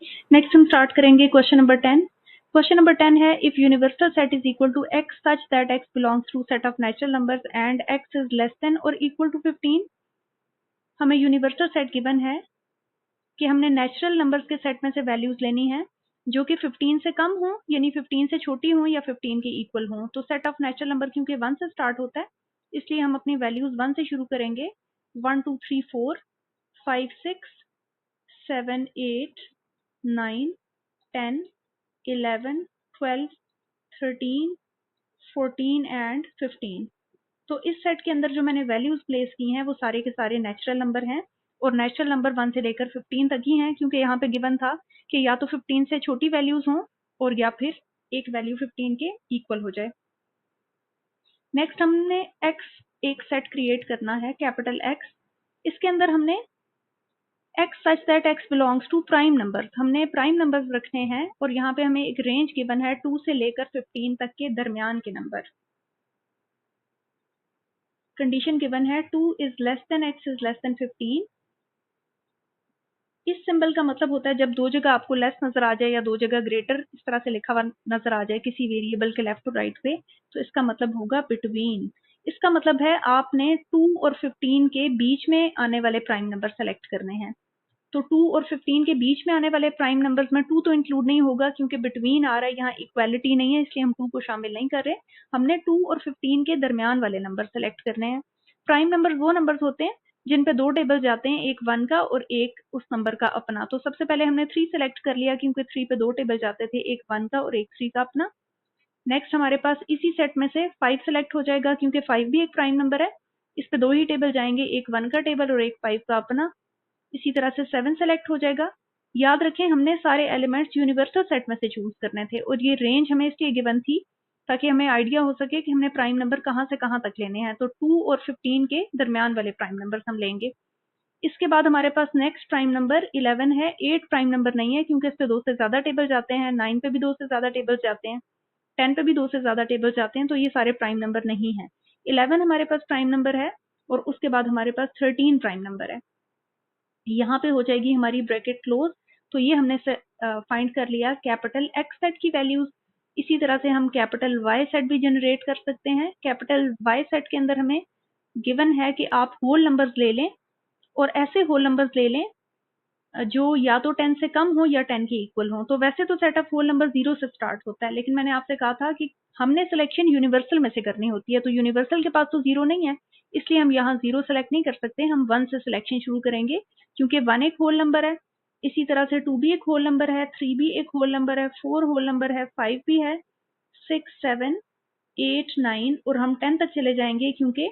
Next हम start करेंगे question number 10। Question number 10 है if universal set is equal to x such that x belongs to set of natural numbers and x is less than और equal to 15। हमें universal set given है कि हमने natural numbers के set में से values लेनी है जो कि 15 से कम हो, यानी 15 से छोटी हो या 15 के इक्वल हो। तो सेट ऑफ नेचुरल नंबर क्योंकि 1 से स्टार्ट होता है इसलिए हम अपनी वैल्यूज 1 से शुरू करेंगे। 1 2 3 4 5 6 7 8 9 10 11 12 13 14 एंड 15। तो इस सेट के अंदर जो मैंने वैल्यूज प्लेस की हैं वो सारे के सारे नेचुरल नंबर हैं और नेचुरल नंबर 1 से लेकर 15 तक ही हैं क्योंकि यहाँ पे गिवन था कि या तो 15 से छोटी वैल्यूज हों और या फिर एक वैल्यू 15 के इक्वल हो जाए। नेक्स्ट हमने x एक सेट क्रिएट करना है, कैपिटल X। इसके अंदर हमने x such that x belongs to prime number, हमने प्राइम नंबर्स रखने हैं और यहाँ पे हमें एक रेंज गिवन है 2 से लेकर 15 तक के दरमियान के नंबर। कंडीशन गिवन है 2 is less then x is less then 15। इस सिंबल का मतलब होता है जब दो जगह आपको लेस नजर आ जाए या दो जगह ग्रेटर इस तरह से लिखा हुआ नजर आ जाए किसी वेरिएबल के लेफ्ट और राइट पे, तो इसका मतलब होगा बिटवीन। इसका मतलब है आपने 2 और 15 के बीच में आने वाले प्राइम नंबर सेलेक्ट करने हैं। तो 2 और 15 के बीच में आने वाले प्राइम नंबर्स में 2 तो इंक्लूड नहीं होगा क्योंकि बिटवीन आ रहा है, यहाँ इक्वालिटी नहीं है इसलिए हम 2 को शामिल नहीं कर रहे। हमने 2 और 15 के दरमियान वाले नंबर सेलेक्ट करने हैं। प्राइम नंबर वो नंबर्स होते हैं जिन पे दो टेबल जाते हैं, एक 1 का और एक उस नंबर का अपना। तो सबसे पहले हमने 3 सेलेक्ट कर लिया क्योंकि 3 पे दो टेबल जाते थे, एक 1 का और एक 3 का अपना। नेक्स्ट हमारे पास इसी सेट में से 5 सेलेक्ट हो जाएगा क्योंकि 5 भी एक प्राइम नंबर है। इस पे दो ही टेबल जाएंगे, एक 1 का टेबल और एक 5 का अपना। इसी तरह से 7 सेलेक्ट हो जाएगा। याद रखें हमने सारे एलिमेंट्स यूनिवर्सल सेट में से चूज करने थे और ये रेंज हमें इसलिए गिवन थी ताकि हमें आइडिया हो सके कि हमने प्राइम नंबर कहाँ से कहाँ तक लेने हैं। तो 2 और 15 के दरमियान वाले प्राइम नंबर हम लेंगे। इसके बाद हमारे पास नेक्स्ट प्राइम नंबर 11 है। 8 प्राइम नंबर नहीं है क्योंकि इस पे 2 से ज्यादा टेबल जाते हैं, 9 पे भी 2 से ज्यादा टेबल जाते हैं, 10 पे भी 2 से ज्यादा टेबल जाते हैं, तो ये सारे प्राइम नंबर नहीं है। 11 हमारे पास प्राइम नंबर है और उसके बाद हमारे पास 13 प्राइम नंबर है। यहाँ पे हो जाएगी हमारी ब्रैकेट क्लोज। तो ये हमने फाइंड कर लिया कैपिटल एक्स सेट की वैल्यूज। इसी तरह से हम कैपिटल वाई सेट भी जनरेट कर सकते हैं। कैपिटल वाई सेट के अंदर हमें गिवन है कि आप होल नंबर्स ले लें और ऐसे होल नंबर्स ले लें जो या तो 10 से कम हो या 10 के इक्वल हो। तो वैसे तो सेट ऑफ होल नंबर 0 से स्टार्ट होता है, लेकिन मैंने आपसे कहा था कि हमने सिलेक्शन यूनिवर्सल में से करनी होती है, तो यूनिवर्सल के पास तो 0 नहीं है इसलिए हम यहाँ 0 सेलेक्ट नहीं कर सकते। हम 1 से सिलेक्शन शुरू करेंगे क्योंकि 1 एक होल नंबर है। इसी तरह से 2 भी एक होल नंबर है, 3 भी एक होल नंबर है, 4 होल नंबर है, 5 भी है, 6 7 8 9 और हम 10 तक चले जाएंगे क्योंकि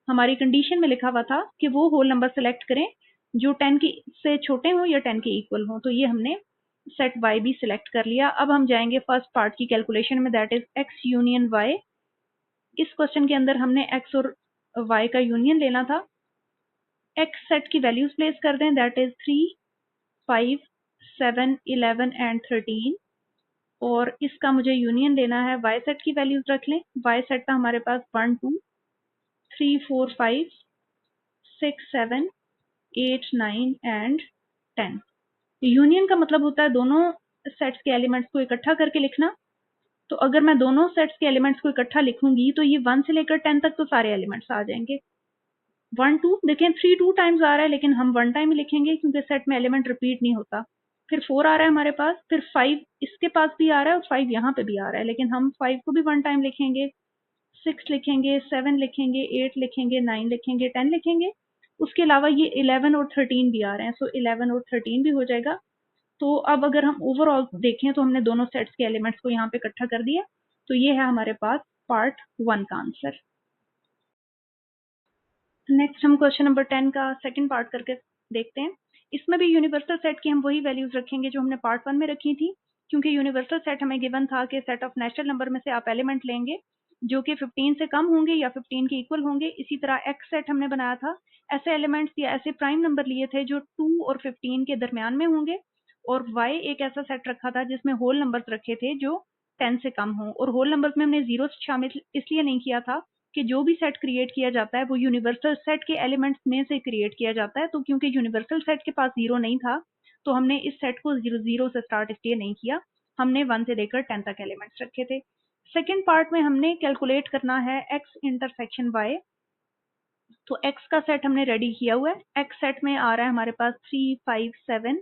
हमारी कंडीशन में लिखा हुआ था कि वो होल नंबर सेलेक्ट करें जो 10 की से छोटे हों या 10 के इक्वल हों। तो ये हमने सेट y भी सिलेक्ट कर लिया। अब हम जाएंगे फर्स्ट पार्ट की कैलकुलेशन में, that is x union y। इस क्वेश्चन के अंदर हमने x और y का यूनियन लेना था। x सेट की वैल्यूज प्लेस कर दें, दैट इज 3 5 7 11 एंड 13 और इसका मुझे यूनियन लेना है। y सेट की वैल्यूज रख लें। y सेट था हमारे पास 1 2 3 4 5 6 7 8 9 एंड 10। यूनियन का मतलब होता है दोनों सेट्स के एलिमेंट्स को इकट्ठा करके लिखना। तो अगर मैं दोनों सेट्स के एलिमेंट्स को इकट्ठा लिखूंगी तो ये 1 से लेकर 10 तक तो सारे एलिमेंट्स आ जाएंगे। 1 2 देखें 3 2 टाइम्स आ रहा है लेकिन हम 1 टाइम ही लिखेंगे क्योंकि सेट में एलिमेंट रिपीट नहीं होता। फिर 4 आ रहा है हमारे पास, फिर 5 इसके पास भी आ रहा है और 5 यहाँ पे भी आ रहा है, लेकिन हम 5 को भी 1 टाइम लिखेंगे, 6 लिखेंगे, 7 लिखेंगे, 8 लिखेंगे, 9 लिखेंगे, 10 लिखेंगे। उसके अलावा ये 11 और 13 भी आ रहे हैं, सो 11 और 13 भी हो जाएगा। तो अब अगर हम ओवरऑल देखें तो हमने दोनों सेट्स के एलिमेंट्स को यहाँ पे इकट्ठा कर दिया। तो ये है हमारे पास पार्ट 1 का आंसर। नेक्स्ट हम क्वेश्चन नंबर 10 का सेकंड पार्ट करके देखते हैं। इसमें भी यूनिवर्सल सेट की हम वही वैल्यूज रखेंगे जो हमने पार्ट 1 में रखी थी, क्योंकि यूनिवर्सल सेट हमें गिवन था कि सेट ऑफ नेचुरल नंबर में से आप एलिमेंट लेंगे जो कि 15 से कम होंगे या 15 के इक्वल होंगे। इसी तरह एक्स सेट हमने बनाया था, ऐसे एलिमेंट्स या ऐसे प्राइम नंबर लिए थे जो 2 और 15 के दरमियान में होंगे। और वाई एक ऐसा सेट रखा था जिसमें होल नंबर्स रखे थे जो 10 से कम हों। और होल नंबर्स में हमने 0 शामिल इसलिए नहीं किया था कि जो भी सेट क्रिएट किया जाता है वो यूनिवर्सल सेट के एलिमेंट्स में से क्रिएट किया जाता है। तो क्योंकि यूनिवर्सल सेट के पास 0 नहीं था तो हमने इस सेट को 0 से स्टार्ट इसलिए नहीं किया, हमने 1 से लेकर 10 तक एलिमेंट्स रखे थे। सेकेंड पार्ट में हमने कैलकुलेट करना है x इंटरसेक्शन y। तो x का सेट हमने रेडी किया हुआ है। x सेट में आ रहा है हमारे पास 3, 5, 7,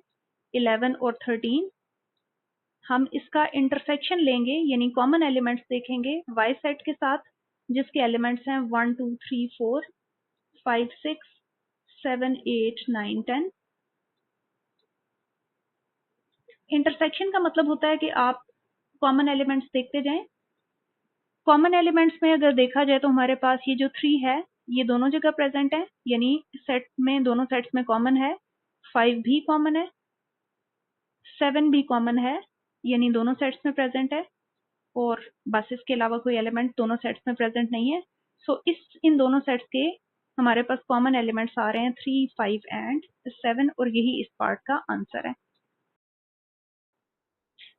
11 और 13। हम इसका इंटरसेक्शन लेंगे यानी कॉमन एलिमेंट्स देखेंगे y सेट के साथ, जिसके एलिमेंट्स हैं 1, 2, 3, 4, 5, 6, 7, 8, 9, 10। इंटरसेक्शन का मतलब होता है कि आप कॉमन एलिमेंट्स देखते जाएं। कॉमन एलिमेंट्स में अगर देखा जाए तो हमारे पास ये जो 3 है ये दोनों जगह प्रेजेंट है, यानी सेट में दोनों सेट्स में कॉमन है। 5 भी कॉमन है, 7 भी कॉमन है, यानी दोनों सेट्स में प्रेजेंट है, और बस इसके अलावा कोई एलिमेंट दोनों सेट्स में प्रेजेंट नहीं है। सो इन दोनों सेट्स के हमारे पास कॉमन एलिमेंट्स आ रहे हैं 3, 5 एंड 7, और यही इस पार्ट का आंसर है।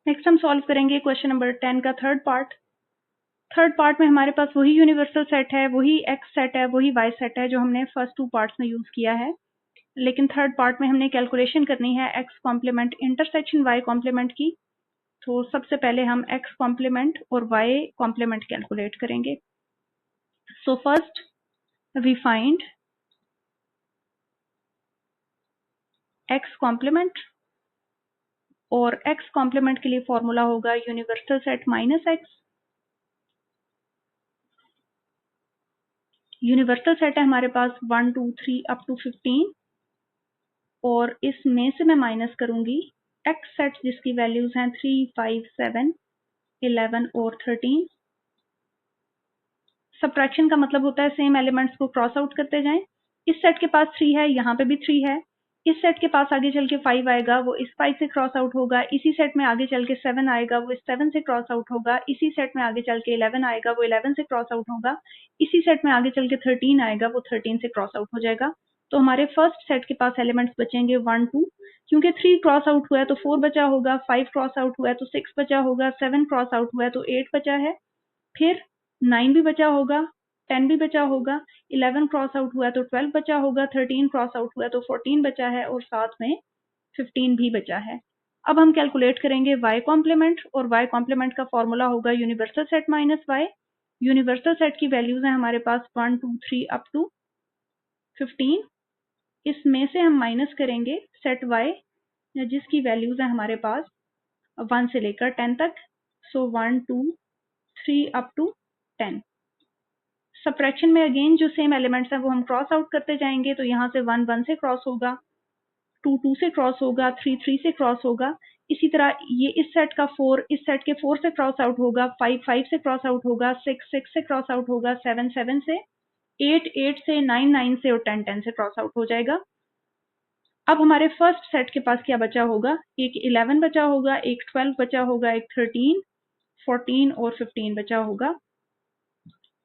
नेक्स्ट हम सॉल्व करेंगे क्वेश्चन नंबर 10 का थर्ड पार्ट। थर्ड पार्ट में हमारे पास वही यूनिवर्सल सेट है, वही एक्स सेट है, वही वाई सेट है जो हमने फर्स्ट 2 पार्ट्स में यूज किया है, लेकिन थर्ड पार्ट में हमने कैलकुलेशन करनी है x complement intersection y complement की। तो सबसे पहले हम एक्स कॉम्प्लीमेंट और वाई कॉम्प्लीमेंट कैलकुलेट करेंगे। So first we find x complement, और एक्स कॉम्प्लीमेंट के लिए फॉर्मूला होगा universal set minus x. Universal set है हमारे पास 1, 2, 3 अप टू 15, और इसमें से मैं माइनस करूंगी एक्स सेट जिसकी वैल्यूज हैं 3, 5, 7, 11 और 13। सब्ट्रैक्शन का मतलब होता है सेम एलिमेंट्स को क्रॉस आउट करते जाएं। इस सेट के पास 3 है, यहाँ पे भी 3 है। इस सेट के पास आगे चल के 5 आएगा, वो इस 5 से क्रॉस आउट होगा। इसी सेट में आगे चल के 7 आएगा, वो इस 7 से क्रॉस आउट होगा। इसी सेट में आगे चल के 11 आएगा, वो 11 से क्रॉस आउट होगा। इसी सेट में आगे चल के 13 आएगा, वो 13 से क्रॉस आउट हो जाएगा। तो हमारे फर्स्ट सेट के पास एलिमेंट्स बचेंगे 1, 2, क्योंकि 3 क्रॉस आउट हुआ है तो 4 बचा होगा, 5 क्रॉस आउट हुआ है तो 6 बचा होगा, 7 क्रॉस आउट हुआ है तो 8 बचा है, फिर 9 भी बचा होगा, 10 भी बचा होगा, 11 क्रॉस आउट हुआ है तो 12 बचा होगा, 13 क्रॉस आउट हुआ है तो 14 बचा है, और साथ में 15 भी बचा है। अब हम कैलकुलेट करेंगे y कॉम्प्लीमेंट, और y कॉम्प्लीमेंट का फॉर्मूला होगा universal set minus y। Universal set की वैल्यूज हैं हमारे पास 1, 2, 3 अप टू 15। इसमें से हम माइनस करेंगे सेट y जिसकी वैल्यूज हैं हमारे पास 1 से लेकर 10 तक। सो 1, 2, 3 अप टू 10। सब्ट्रैक्शन में अगेन जो सेम एलिमेंट्स हैं वो हम क्रॉस आउट करते जाएंगे। तो यहाँ से 1, 1 से क्रॉस होगा, 2, 2 से क्रॉस होगा, 3, 3 से क्रॉस होगा। इसी तरह ये इस सेट का 4 इस सेट के 4 से क्रॉस आउट होगा, 5, 5 से क्रॉस आउट होगा, 6, 6 से क्रॉस आउट होगा, 7, 7 से, 8, 8 से, 9, 9 से और 10, 10 से क्रॉस आउट हो जाएगा। अब हमारे फर्स्ट सेट के पास क्या बचा होगा, एक 11 बचा होगा, एक 12 बचा होगा, एक 13, 14 और 15 बचा होगा।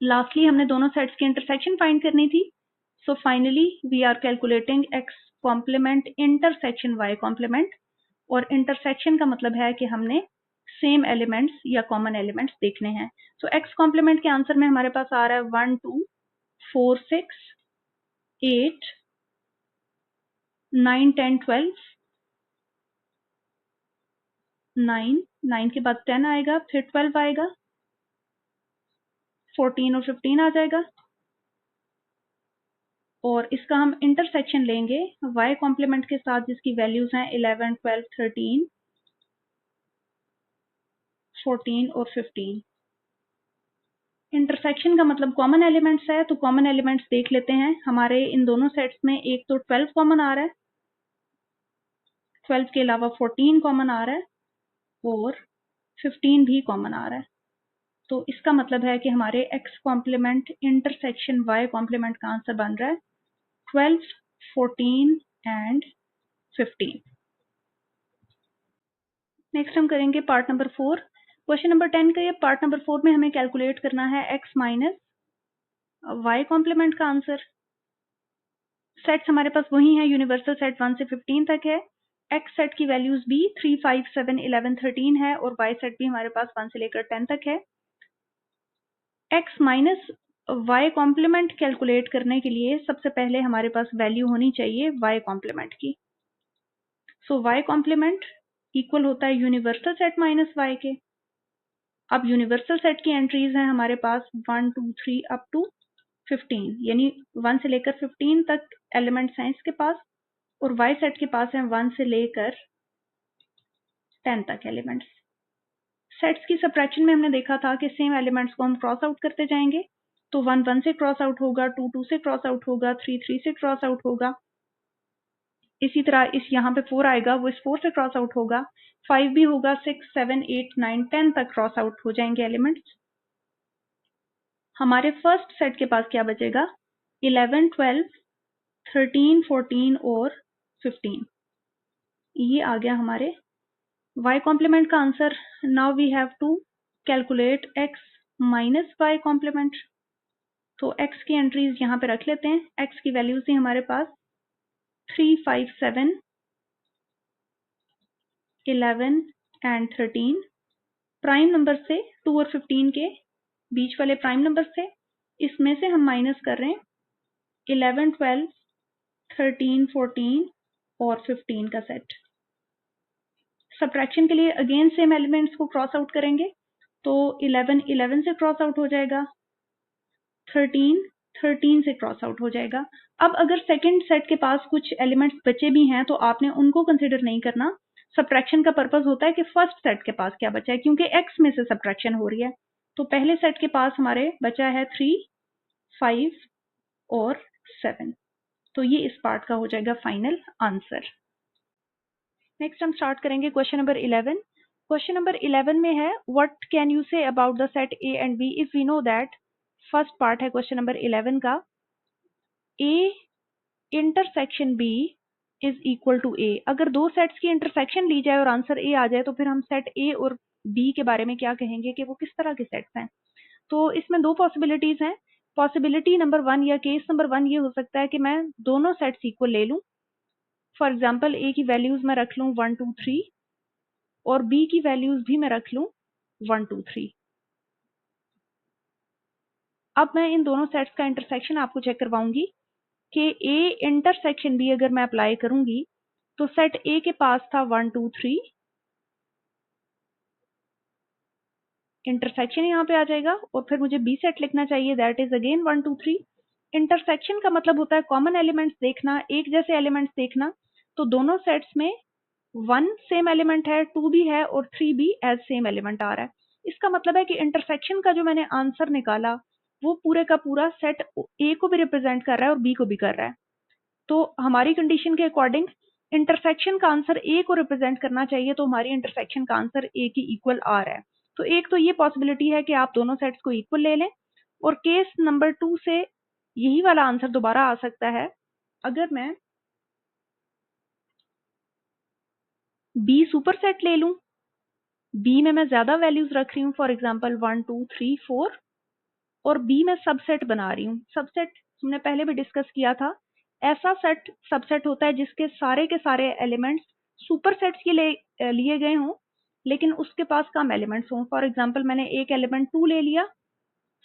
लास्टली हमने दोनों सेट्स की इंटरसेक्शन फाइंड करनी थी। So finally we are calculating x complement intersection y complement, और इंटरसेक्शन का मतलब है कि हमने सेम एलिमेंट्स या कॉमन एलिमेंट्स देखने हैं। सो एक्स कॉम्प्लीमेंट के आंसर में हमारे पास आ रहा है 1, 2, 4, 6, 8, 9, 10, 12, 9, 9 के बाद 10 आएगा, फिर 12 आएगा, 14 और 15 आ जाएगा, और इसका हम इंटरसेक्शन लेंगे y कॉम्प्लीमेंट के साथ जिसकी वैल्यूज हैं 11, 12, 13, 14 और 15। इंटरसेक्शन का मतलब कॉमन एलिमेंट्स है, तो कॉमन एलिमेंट्स देख लेते हैं। हमारे इन दोनों सेट्स में एक तो 12 कॉमन आ रहा है, 12 के अलावा 14 कॉमन आ रहा है, और 15 भी कॉमन आ रहा है। तो इसका मतलब है कि हमारे x complement intersection y complement का आंसर बन रहा है 12, 14 एंड 15। नेक्स्ट हम करेंगे पार्ट नंबर 4। क्वेश्चन नंबर 10 का ये पार्ट नंबर 4 में हमें कैलकुलेट करना है x माइनस y कॉम्प्लीमेंट का आंसर। सेट्स हमारे पास वही है, यूनिवर्सल सेट 1 से 15 तक है। x सेट की वैल्यूज भी 3, 5, 7, 11, 13 है, और y सेट भी हमारे पास 1 से लेकर 10 तक है। x minus y complement calculate करने के लिए सबसे पहले हमारे पास वैल्यू होनी चाहिए y कॉम्प्लीमेंट की। सो y कॉम्प्लीमेंट इक्वल होता है यूनिवर्सल सेट माइनस y के। अब यूनिवर्सल सेट की एंट्रीज हैं हमारे पास 1 2 3 अप टू 15, यानी 1 से लेकर 15 तक एलिमेंट्स हैं इसके पास, और y सेट के पास हैं 1 से लेकर 10 तक एलिमेंट्स। सेट्स की सबट्रैक्शन में हमने देखा था कि सेम एलिमेंट्स को हम क्रॉस आउट करते जाएंगे, तो 1 1 से क्रॉस आउट होगा, 2 2 से क्रॉस आउट होगा, 3 3 से क्रॉस आउट होगा। इसी तरह इस यहाँ पे 4 आएगा, वो इस 4 से क्रॉस आउट होगा, 5 भी होगा, 6 7 8 9 10 तक क्रॉस आउट हो जाएंगे एलिमेंट्स। हमारे फर्स्ट सेट के पास क्या बचेगा? 11 12 13 14 और 15। ये आ गया हमारे y कॉम्प्लीमेंट का answer. Now we have to calculate x minus y complement. तो x की एंट्रीज यहाँ पे रख लेते हैं। x की वैल्यूज थी हमारे पास 3 5 7 11 एंड 13। प्राइम नंबर से 2 और 15 के बीच वाले प्राइम नंबर से, इसमें से हम माइनस कर रहे हैं 11 12 13 14 और 15 का सेट। सबट्रैक्शन के लिए अगेन सेम एलिमेंट्स को क्रॉस आउट करेंगे, तो 11 11 से क्रॉस आउट हो जाएगा, 13 13 से क्रॉस आउट हो जाएगा। अब अगर सेकंड सेट के पास कुछ एलिमेंट्स बचे भी हैं तो आपने उनको कंसिडर नहीं करना। सबट्रैक्शन का पर्पस होता है कि फर्स्ट सेट के पास क्या बचा है, क्योंकि x में से सबट्रैक्शन हो रही है। तो पहले सेट के पास हमारे बचा है 3 5 और 7। तो ये इस पार्ट का हो जाएगा फाइनल आंसर। नेक्स्ट हम स्टार्ट करेंगे क्वेश्चन नंबर 11। क्वेश्चन नंबर 11 में है what can you say about the set A and B if we know that. First part है क्वेश्चन नंबर 11 का, A intersection B is equal to A. अगर दो sets की intersection ली जाए और answer A आ जाए तो फिर हम सेट ए और बी के बारे में क्या कहेंगे कि वो किस तरह के सेट्स हैं। तो इसमें दो पॉसिबिलिटीज हैं। पॉसिबिलिटी नंबर 1 या केस नंबर 1 ये हो सकता है कि मैं दोनों सेट्स इक्वल ले लूं। फॉर एग्जाम्पल ए की वैल्यूज मैं रख लूं 1 2 3 और बी की वैल्यूज भी मैं रख लूं 1 2 3। अब मैं इन दोनों सेट्स का इंटरसेक्शन आपको चेक करवाऊंगी कि ए इंटरसेक्शन बी अगर मैं अप्लाई करूंगी तो सेट ए के पास था 1 2 3, इंटरसेक्शन यहाँ पे आ जाएगा, और फिर मुझे बी सेट लिखना चाहिए, दैट इज अगेन 1 2 3। इंटरसेक्शन का मतलब होता है कॉमन एलिमेंट्स देखना, एक जैसे एलिमेंट्स देखना। तो दोनों सेट्स में 1 सेम एलिमेंट है, 2 भी है और 3 भी एज सेम एलिमेंट आ रहा है। इसका मतलब है कि इंटरसेक्शन का जो मैंने आंसर निकाला वो पूरे का पूरा सेट ए को भी रिप्रेजेंट कर रहा है और बी को भी कर रहा है। तो हमारी कंडीशन के अकॉर्डिंग इंटरसेक्शन का आंसर ए को रिप्रेजेंट करना चाहिए, तो हमारी इंटरसेक्शन का आंसर ए की इक्वल आ रहा है। तो एक तो ये पॉसिबिलिटी है कि आप दोनों सेट्स को इक्वल ले लें, और केस नंबर 2 से यही वाला आंसर दोबारा आ सकता है अगर मैं बी सुपर सेट ले लूं। बी में मैं ज्यादा वैल्यूज रख रही हूँ, फॉर एग्जाम्पल 1 2 3 4, और बी में सबसेट बना रही हूँ। सबसेट हमने पहले भी डिस्कस किया था, ऐसा सेट सबसेट होता है जिसके सारे के सारे एलिमेंट्स सुपर सेट्स के लिए गए हों लेकिन उसके पास कम एलिमेंट्स हों। फॉर एग्जाम्पल मैंने एक एलिमेंट 2 ले लिया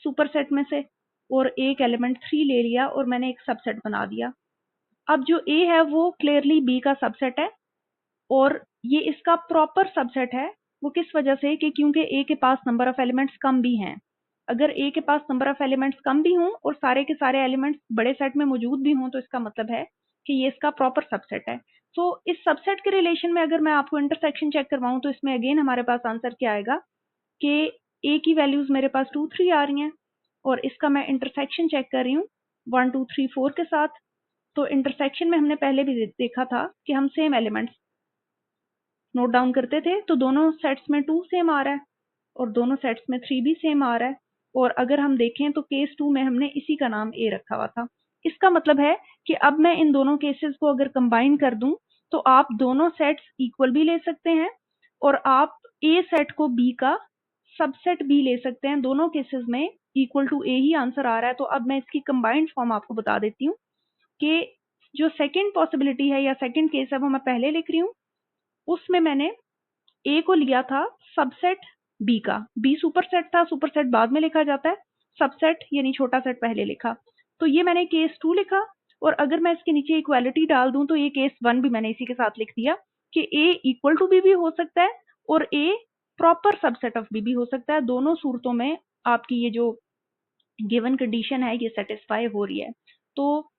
सुपर सेट में से और एक एलिमेंट 3 ले लिया और मैंने एक सबसेट बना दिया। अब जो ए है वो क्लियरली बी का सबसेट है और ये इसका प्रॉपर सबसेट है। वो किस वजह से कि क्योंकि ए के पास नंबर ऑफ एलिमेंट्स कम भी हैं। अगर ए के पास नंबर ऑफ एलिमेंट्स कम भी हों और सारे के सारे एलिमेंट्स बड़े सेट में मौजूद भी हों तो इसका मतलब है कि ये इसका प्रॉपर सबसेट है। तो इस सबसेट के रिलेशन में अगर मैं आपको इंटरसेक्शन चेक करवाऊं तो इसमें अगेन हमारे पास आंसर क्या आएगा कि ए की वैल्यूज मेरे पास 2 3 आ रही हैं और इसका मैं इंटरसेक्शन चेक कर रही हूँ 1 2 3 4 के साथ। तो इंटरसेक्शन में हमने पहले भी देखा था कि हम सेम एलिमेंट्स नोट डाउन करते थे, तो दोनों सेट्स में 2 सेम आ रहा है और दोनों सेट्स में 3 भी सेम आ रहा है। और अगर हम देखें तो केस 2 में हमने इसी का नाम ए रखा हुआ था। इसका मतलब है कि अब मैं इन दोनों केसेस को अगर कंबाइन कर दूं तो आप दोनों सेट्स इक्वल भी ले सकते हैं और आप ए सेट को बी का सबसेट भी ले सकते हैं। दोनों केसेस में इक्वल टू ए ही आंसर आ रहा है। तो अब मैं इसकी कंबाइंड फॉर्म आपको बता देती हूँ कि जो सेकेंड पॉसिबिलिटी है या सेकेंड केस है वो मैं पहले लिख रही हूँ। उसमें मैंने ए को लिया था सबसेट बी का, बी सुपर सेट था, सुपर सेट बाद में लिखा जाता है, सबसेट यानी छोटा सेट पहले लिखा। तो ये मैंने केस 2 लिखा और अगर मैं इसके नीचे इक्वालिटी डाल दूं तो ये केस 1 भी मैंने इसी के साथ लिख दिया कि A इक्वल टू B भी हो सकता है और A proper subset of B भी हो सकता है। दोनों सूरतों में आपकी ये जो गिवन कंडीशन है ये सेटिस्फाई हो रही है। तो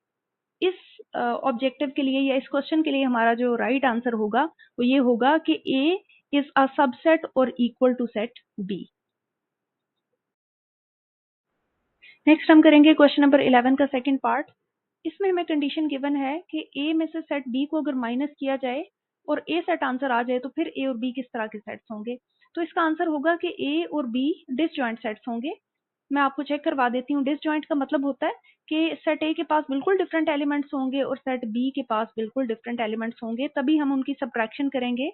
इस ऑब्जेक्टिव के लिए या इस क्वेश्चन के लिए हमारा जो राइट आंसर होगा वो ये होगा कि A इज अ सबसेट और equal to set B। Next हम करेंगे क्वेश्चन नंबर 11 का सेकंड पार्ट। इसमें हमें कंडीशन गिवन है कि A में से सेट B को अगर माइनस किया जाए और A सेट आंसर आ जाए तो फिर A और B किस तरह के सेट्स होंगे। तो इसका आंसर होगा कि A और B डिसजॉइंट सेट्स होंगे। मैं आपको चेक करवा देती हूँ। डिसजॉइंट का मतलब होता है कि सेट ए के पास बिल्कुल डिफरेंट एलिमेंट्स होंगे और सेट बी के पास बिल्कुल डिफरेंट एलिमेंट्स होंगे, तभी हम उनकी सब्ट्रैक्शन करेंगे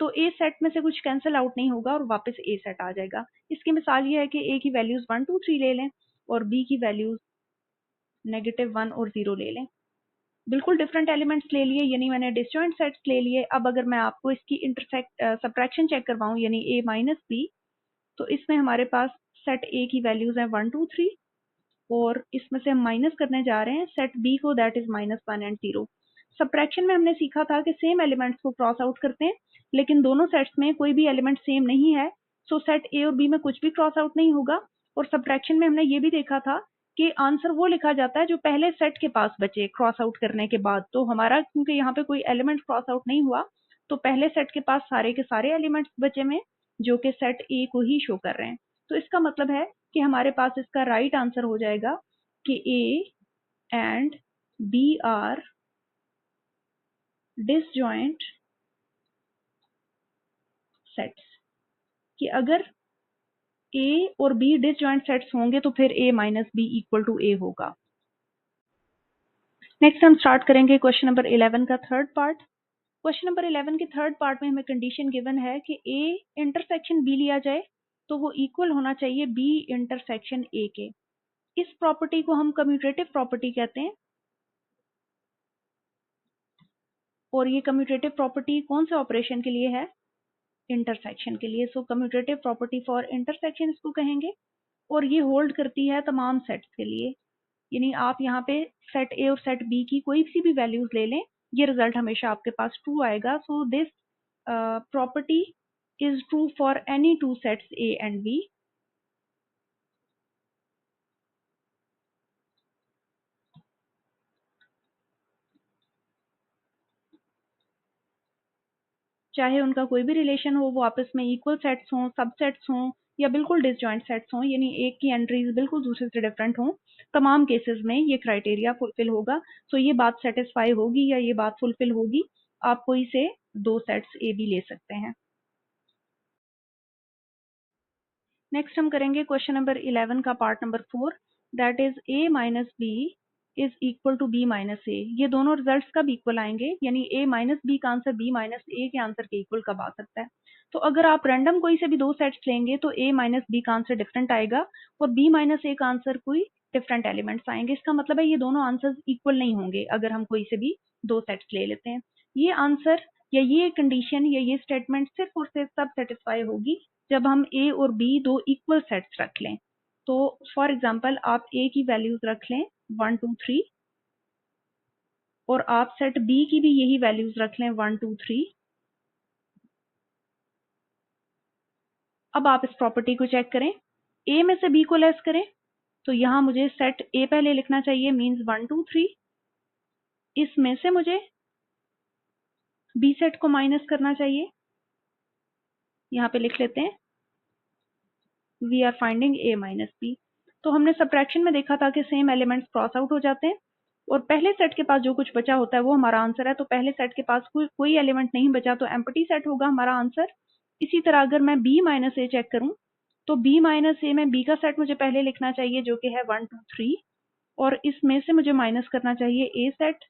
तो ए सेट में से कुछ कैंसिल आउट नहीं होगा और वापस ए सेट आ जाएगा। इसकी मिसाल ये है कि ए की वैल्यूज 1 2 3 ले लें और बी की वैल्यूज -1 और 0 ले लें। बिल्कुल डिफरेंट एलिमेंट्स ले लिए यानी मैंने डिसजॉइंट सेट्स ले लिए। अब अगर मैं आपको इसकी इंटरसेक्ट सब्ट्रैक्शन चेक करवाऊं यानी ए माइनस बी, तो इसमें हमारे पास सेट ए की वैल्यूज हैं 1 2 3 और इसमें से हम माइनस करने जा रहे हैं सेट बी को, दैट इज -1 एंड 0। सब्ट्रैक्शन में हमने सीखा था कि सेम एलिमेंट्स को क्रॉस आउट करते हैं, लेकिन दोनों सेट्स में कोई भी एलिमेंट सेम नहीं है, सो सेट ए और बी में कुछ भी क्रॉस आउट नहीं होगा। और सब्ट्रैक्शन में हमने ये भी देखा था कि आंसर वो लिखा जाता है जो पहले सेट के पास बचे क्रॉस आउट करने के बाद। तो हमारा क्योंकि यहाँ पे कोई एलिमेंट क्रॉस आउट नहीं हुआ, तो पहले सेट के पास सारे के सारे एलिमेंट्स बचे में जो कि सेट ए को ही शो कर रहे हैं। तो इसका मतलब है कि हमारे पास इसका राइट आंसर हो जाएगा कि A and B are disjoint sets। कि अगर A और B disjoint sets होंगे तो फिर A minus B equal to A होगा। नेक्स्ट हम स्टार्ट करेंगे क्वेश्चन नंबर 11 का थर्ड पार्ट। क्वेश्चन नंबर 11 के थर्ड पार्ट में हमें कंडीशन गिवन है कि A इंटरसेक्शन B लिया जाए तो वो इक्वल होना चाहिए B इंटरसेक्शन A के। इस प्रॉपर्टी को हम कम्यूटेटिव प्रॉपर्टी कहते हैं और ये कम्यूटेटिव प्रॉपर्टी कौन से ऑपरेशन के लिए है, इंटरसेक्शन के लिए। सो कम्यूटेटिव प्रॉपर्टी फॉर इंटरसेक्शन इसको कहेंगे और ये होल्ड करती है तमाम सेट्स के लिए। यानी आप यहाँ पे सेट ए और सेट बी की कोई सी भी वैल्यूज ले लें, ये रिजल्ट हमेशा आपके पास ट्रू आएगा। So this property is true for any two sets A and B. चाहे उनका कोई भी रिलेशन हो, वो आपस में इक्वल सेट्स हों, सबसेट्स हों या बिल्कुल डिसजॉइंट सेट्स हों, यानी एक की एंट्रीज बिल्कुल दूसरे से डिफरेंट हों, तमाम केसेस में ये क्राइटेरिया फुलफिल होगा। सो ये बात सेटिस्फाई होगी या ये बात फुलफिल होगी, आप कोई से दो सेट्स ए बी ले सकते हैं। नेक्स्ट हम करेंगे क्वेश्चन नंबर 11 का part number 4, that is A minus B is equal to B minus A. ये दोनों रिजल्ट्स कब इक्वल आएंगे, यानी A माइनस बी का आंसर B माइनस ए के आंसर के इक्वल कब आ सकता है। तो अगर आप रैंडम कोई से भी दो सेट्स लेंगे तो A माइनस बी का आंसर डिफरेंट आएगा और B माइनस ए का आंसर कोई डिफरेंट एलिमेंट्स आएंगे। इसका मतलब है ये दोनों आंसर्स इक्वल नहीं होंगे अगर हम कोई से भी दो सेट्स ले लेते हैं। ये आंसर या ये कंडीशन या ये स्टेटमेंट सिर्फ और सिर्फ तब सेटिस्फाई होगी जब हम A और B दो इक्वल सेट्स रख लें। तो फॉर एग्जांपल आप A की वैल्यूज रख लें 1 2 3 और आप सेट B की भी यही वैल्यूज रख लें 1 2 3। अब आप इस प्रॉपर्टी को चेक करें, A में से B को लेस करें तो यहां मुझे सेट A पहले लिखना चाहिए, मींस 1 2 3। इसमें से मुझे B सेट को माइनस करना चाहिए, यहाँ पे लिख लेते हैं we are finding A minus B. तो हमने सब्ट्रैक्शन में देखा था कि सेम एलिमेंट्स क्रॉस आउट हो जाते हैं और पहले सेट के पास जो कुछ बचा होता है वो हमारा आंसर है। तो पहले सेट के पास कोई एलिमेंट नहीं बचा तो एम्प्टी सेट होगा हमारा आंसर। इसी तरह अगर मैं B माइनस ए चेक करूं तो B माइनस ए में B का सेट मुझे पहले लिखना चाहिए जो कि है 1 2 3 और इसमें से मुझे माइनस करना चाहिए A set,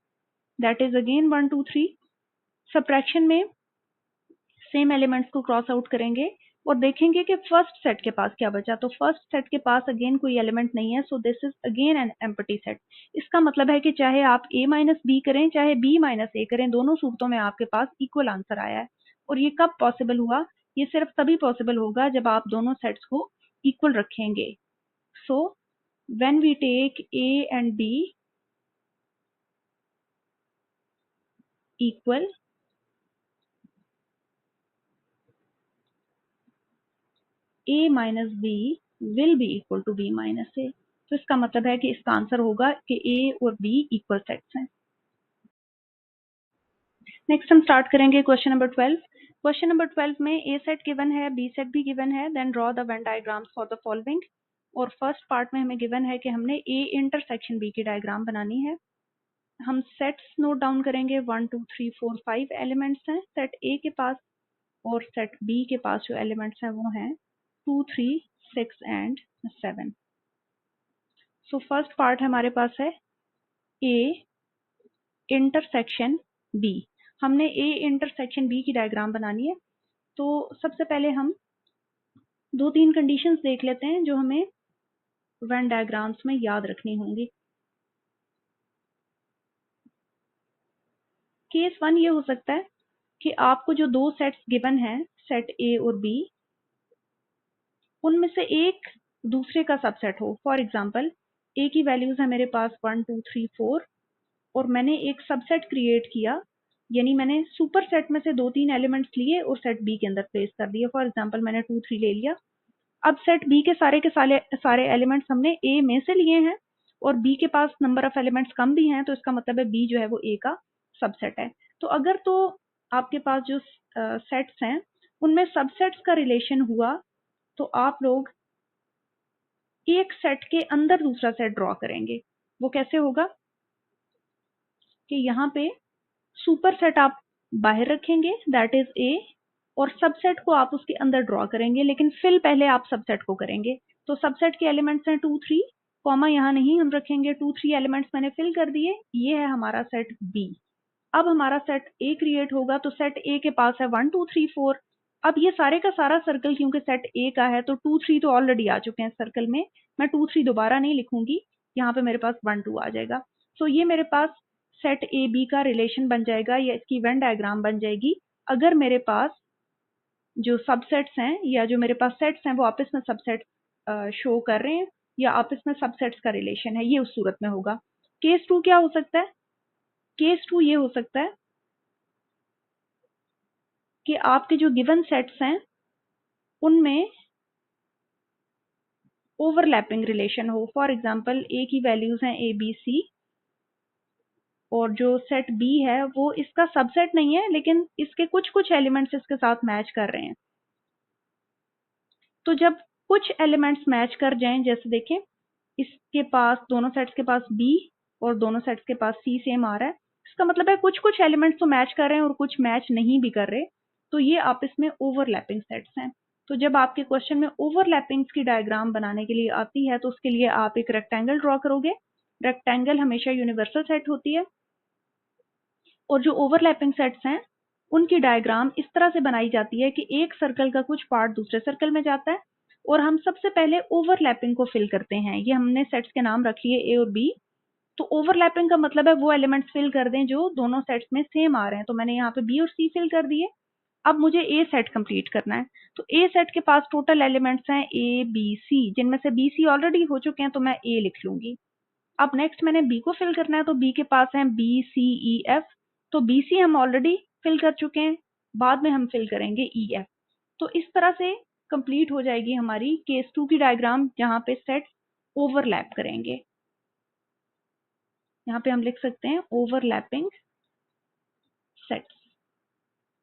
that is again 1 2 3। Subtraction में सेम एलिमेंट्स को क्रॉस आउट करेंगे और देखेंगे कि फर्स्ट सेट के पास क्या बचा। तो फर्स्ट सेट के पास अगेन कोई एलिमेंट नहीं है, so this is again an empty set. इसका मतलब है कि चाहे आप A माइनस बी करें चाहे B माइनस ए करें, दोनों सूरतों में आपके पास इक्वल आंसर आया है। और ये कब पॉसिबल हुआ, ये सिर्फ तभी पॉसिबल होगा जब आप दोनों सेट्स को इक्वल रखेंगे। So when we take A and B equal A minus B will be equal to B minus A. तो इसका मतलब है कि इसका आंसर होगा कि A और B इक्वल सेट्स हैं। नेक्स्ट हम स्टार्ट करेंगे क्वेश्चन नंबर 12। क्वेश्चन नंबर 12 में A सेट गिवन है, B सेट भी गिवन है, then draw the Venn diagrams for the following. और फर्स्ट पार्ट में हमें गिवन है कि हमने A इंटरसेक्शन B की डायग्राम बनानी है। हम सेट्स नोट डाउन करेंगे, 1 2 3 4 5 एलिमेंट्स हैं सेट A के पास, और सेट B के पास जो एलिमेंट्स हैं वो हैं 2 3 6 एंड 7। सो फर्स्ट पार्ट हमारे पास है A इंटरसेक्शन B। हमने A इंटरसेक्शन B की डायग्राम बनानी है। तो सबसे पहले हम 2-3 कंडीशंस देख लेते हैं जो हमें वेन डायग्राम्स में याद रखनी होंगी। केस 1 ये हो सकता है कि आपको जो दो सेट्स गिवन हैं, सेट A और B, उनमें से एक दूसरे का सबसेट हो। फॉर एग्जाम्पल, A की वैल्यूज है मेरे पास 1 2 3 4, और मैंने एक सबसेट क्रिएट किया, यानी मैंने सुपर सेट में से 2-3 एलिमेंट्स लिए और सेट B के अंदर प्लेस कर दिए। फॉर एग्जाम्पल मैंने 2 3 ले लिया। अब सेट B के सारे एलिमेंट्स हमने A में से लिए हैं, और B के पास नंबर ऑफ एलिमेंट्स कम भी हैं, तो इसका मतलब है B जो है वो A का सबसेट है। तो अगर तो आपके पास जो सेट्स हैं उनमें सबसेट्स का रिलेशन हुआ, तो आप लोग एक सेट के अंदर दूसरा सेट ड्रॉ करेंगे। वो कैसे होगा कि यहाँ पे सुपर सेट आप बाहर रखेंगे, दैट इज A, और सबसेट को आप उसके अंदर ड्रॉ करेंगे, लेकिन फिल पहले आप सबसेट को करेंगे। तो सबसेट के एलिमेंट्स हैं 2 3, कॉमा यहाँ नहीं हम रखेंगे, 2 3 एलिमेंट्स मैंने फिल कर दिए, ये है हमारा सेट B। अब हमारा सेट A क्रिएट होगा, तो सेट A के पास है 1 2 3 4। अब ये सारे का सारा सर्कल क्योंकि सेट A का है, तो 2 3 तो ऑलरेडी आ चुके हैं सर्कल में, मैं 2 3 दोबारा नहीं लिखूंगी, यहाँ पे मेरे पास 1 2 आ जाएगा। सो ये मेरे पास सेट A B का रिलेशन बन जाएगा, या इसकी वेन डायग्राम बन जाएगी, अगर मेरे पास जो सबसेट्स हैं या जो मेरे पास सेट्स हैं वो आपस में सबसेट शो कर रहे हैं, या आपस में सबसेट्स का रिलेशन है, ये उस सूरत में होगा। केस 2 क्या हो सकता है? केस 2 ये हो सकता है कि आपके जो गिवन सेट्स हैं उनमें ओवरलैपिंग रिलेशन हो। फॉर एग्जांपल, A की वैल्यूज हैं A B C, और जो सेट B है वो इसका सबसेट नहीं है, लेकिन इसके कुछ कुछ एलिमेंट्स इसके साथ मैच कर रहे हैं। तो जब कुछ एलिमेंट्स मैच कर जाएं, जैसे देखें इसके पास, दोनों सेट्स के पास B और दोनों सेट्स के पास C सेम आ रहा है, इसका मतलब है कुछ कुछ एलिमेंट्स तो मैच कर रहे हैं और कुछ मैच नहीं भी कर रहे, तो ये आपस में ओवरलैपिंग सेट्स हैं। तो जब आपके क्वेश्चन में ओवरलैपिंग्स की डायग्राम बनाने के लिए आती है, तो उसके लिए आप एक रेक्टेंगल ड्रॉ करोगे। रेक्टेंगल हमेशा यूनिवर्सल सेट होती है, और जो ओवरलैपिंग सेट्स हैं उनकी डायग्राम इस तरह से बनाई जाती है कि एक सर्कल का कुछ पार्ट दूसरे सर्कल में जाता है, और हम सबसे पहले ओवरलैपिंग को फिल करते हैं। ये हमने सेट्स के नाम रख लिए A और B। तो ओवरलैपिंग का मतलब है वो एलिमेंट्स फिल कर दें जो दोनों सेट्स में सेम आ रहे हैं। तो मैंने यहाँ पे B और C फिल कर दिए। अब मुझे A सेट कंप्लीट करना है, तो A सेट के पास टोटल एलिमेंट्स हैं A B C, जिनमें से B C ऑलरेडी हो चुके हैं, तो मैं A लिख लूंगी। अब नेक्स्ट मैंने B को फिल करना है, तो B के पास है B C E F, तो B C हम ऑलरेडी फिल कर चुके हैं, बाद में हम फिल करेंगे E F। तो इस तरह से कंप्लीट हो जाएगी हमारी केस 2 की डायग्राम, जहां पे सेट्स ओवरलैप करेंगे। यहाँ पे हम लिख सकते हैं ओवरलैपिंग सेट्स।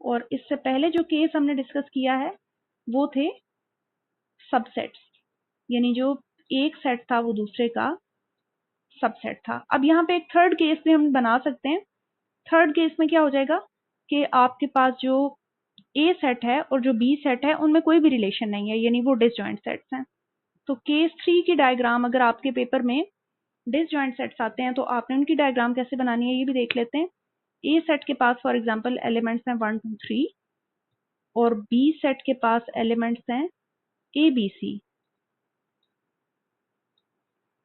और इससे पहले जो केस हमने डिस्कस किया है वो थे सबसेट्स, यानी जो एक सेट था वो दूसरे का सबसेट था। अब यहाँ पे एक थर्ड केस भी हम बना सकते हैं। थर्ड केस में क्या हो जाएगा कि आपके पास जो A सेट है और जो B सेट है उनमें कोई भी रिलेशन नहीं है, यानी वो डिसजॉइंट सेट्स हैं। तो केस 3 की डायग्राम अगर आपके पेपर में डिसजॉइंट सेट्स आते हैं, तो आपने उनकी डायग्राम कैसे बनानी है ये भी देख लेते हैं। A सेट के पास फॉर एग्जांपल एलिमेंट्स हैं 1 2 3, और B सेट के पास एलिमेंट्स हैं A B C।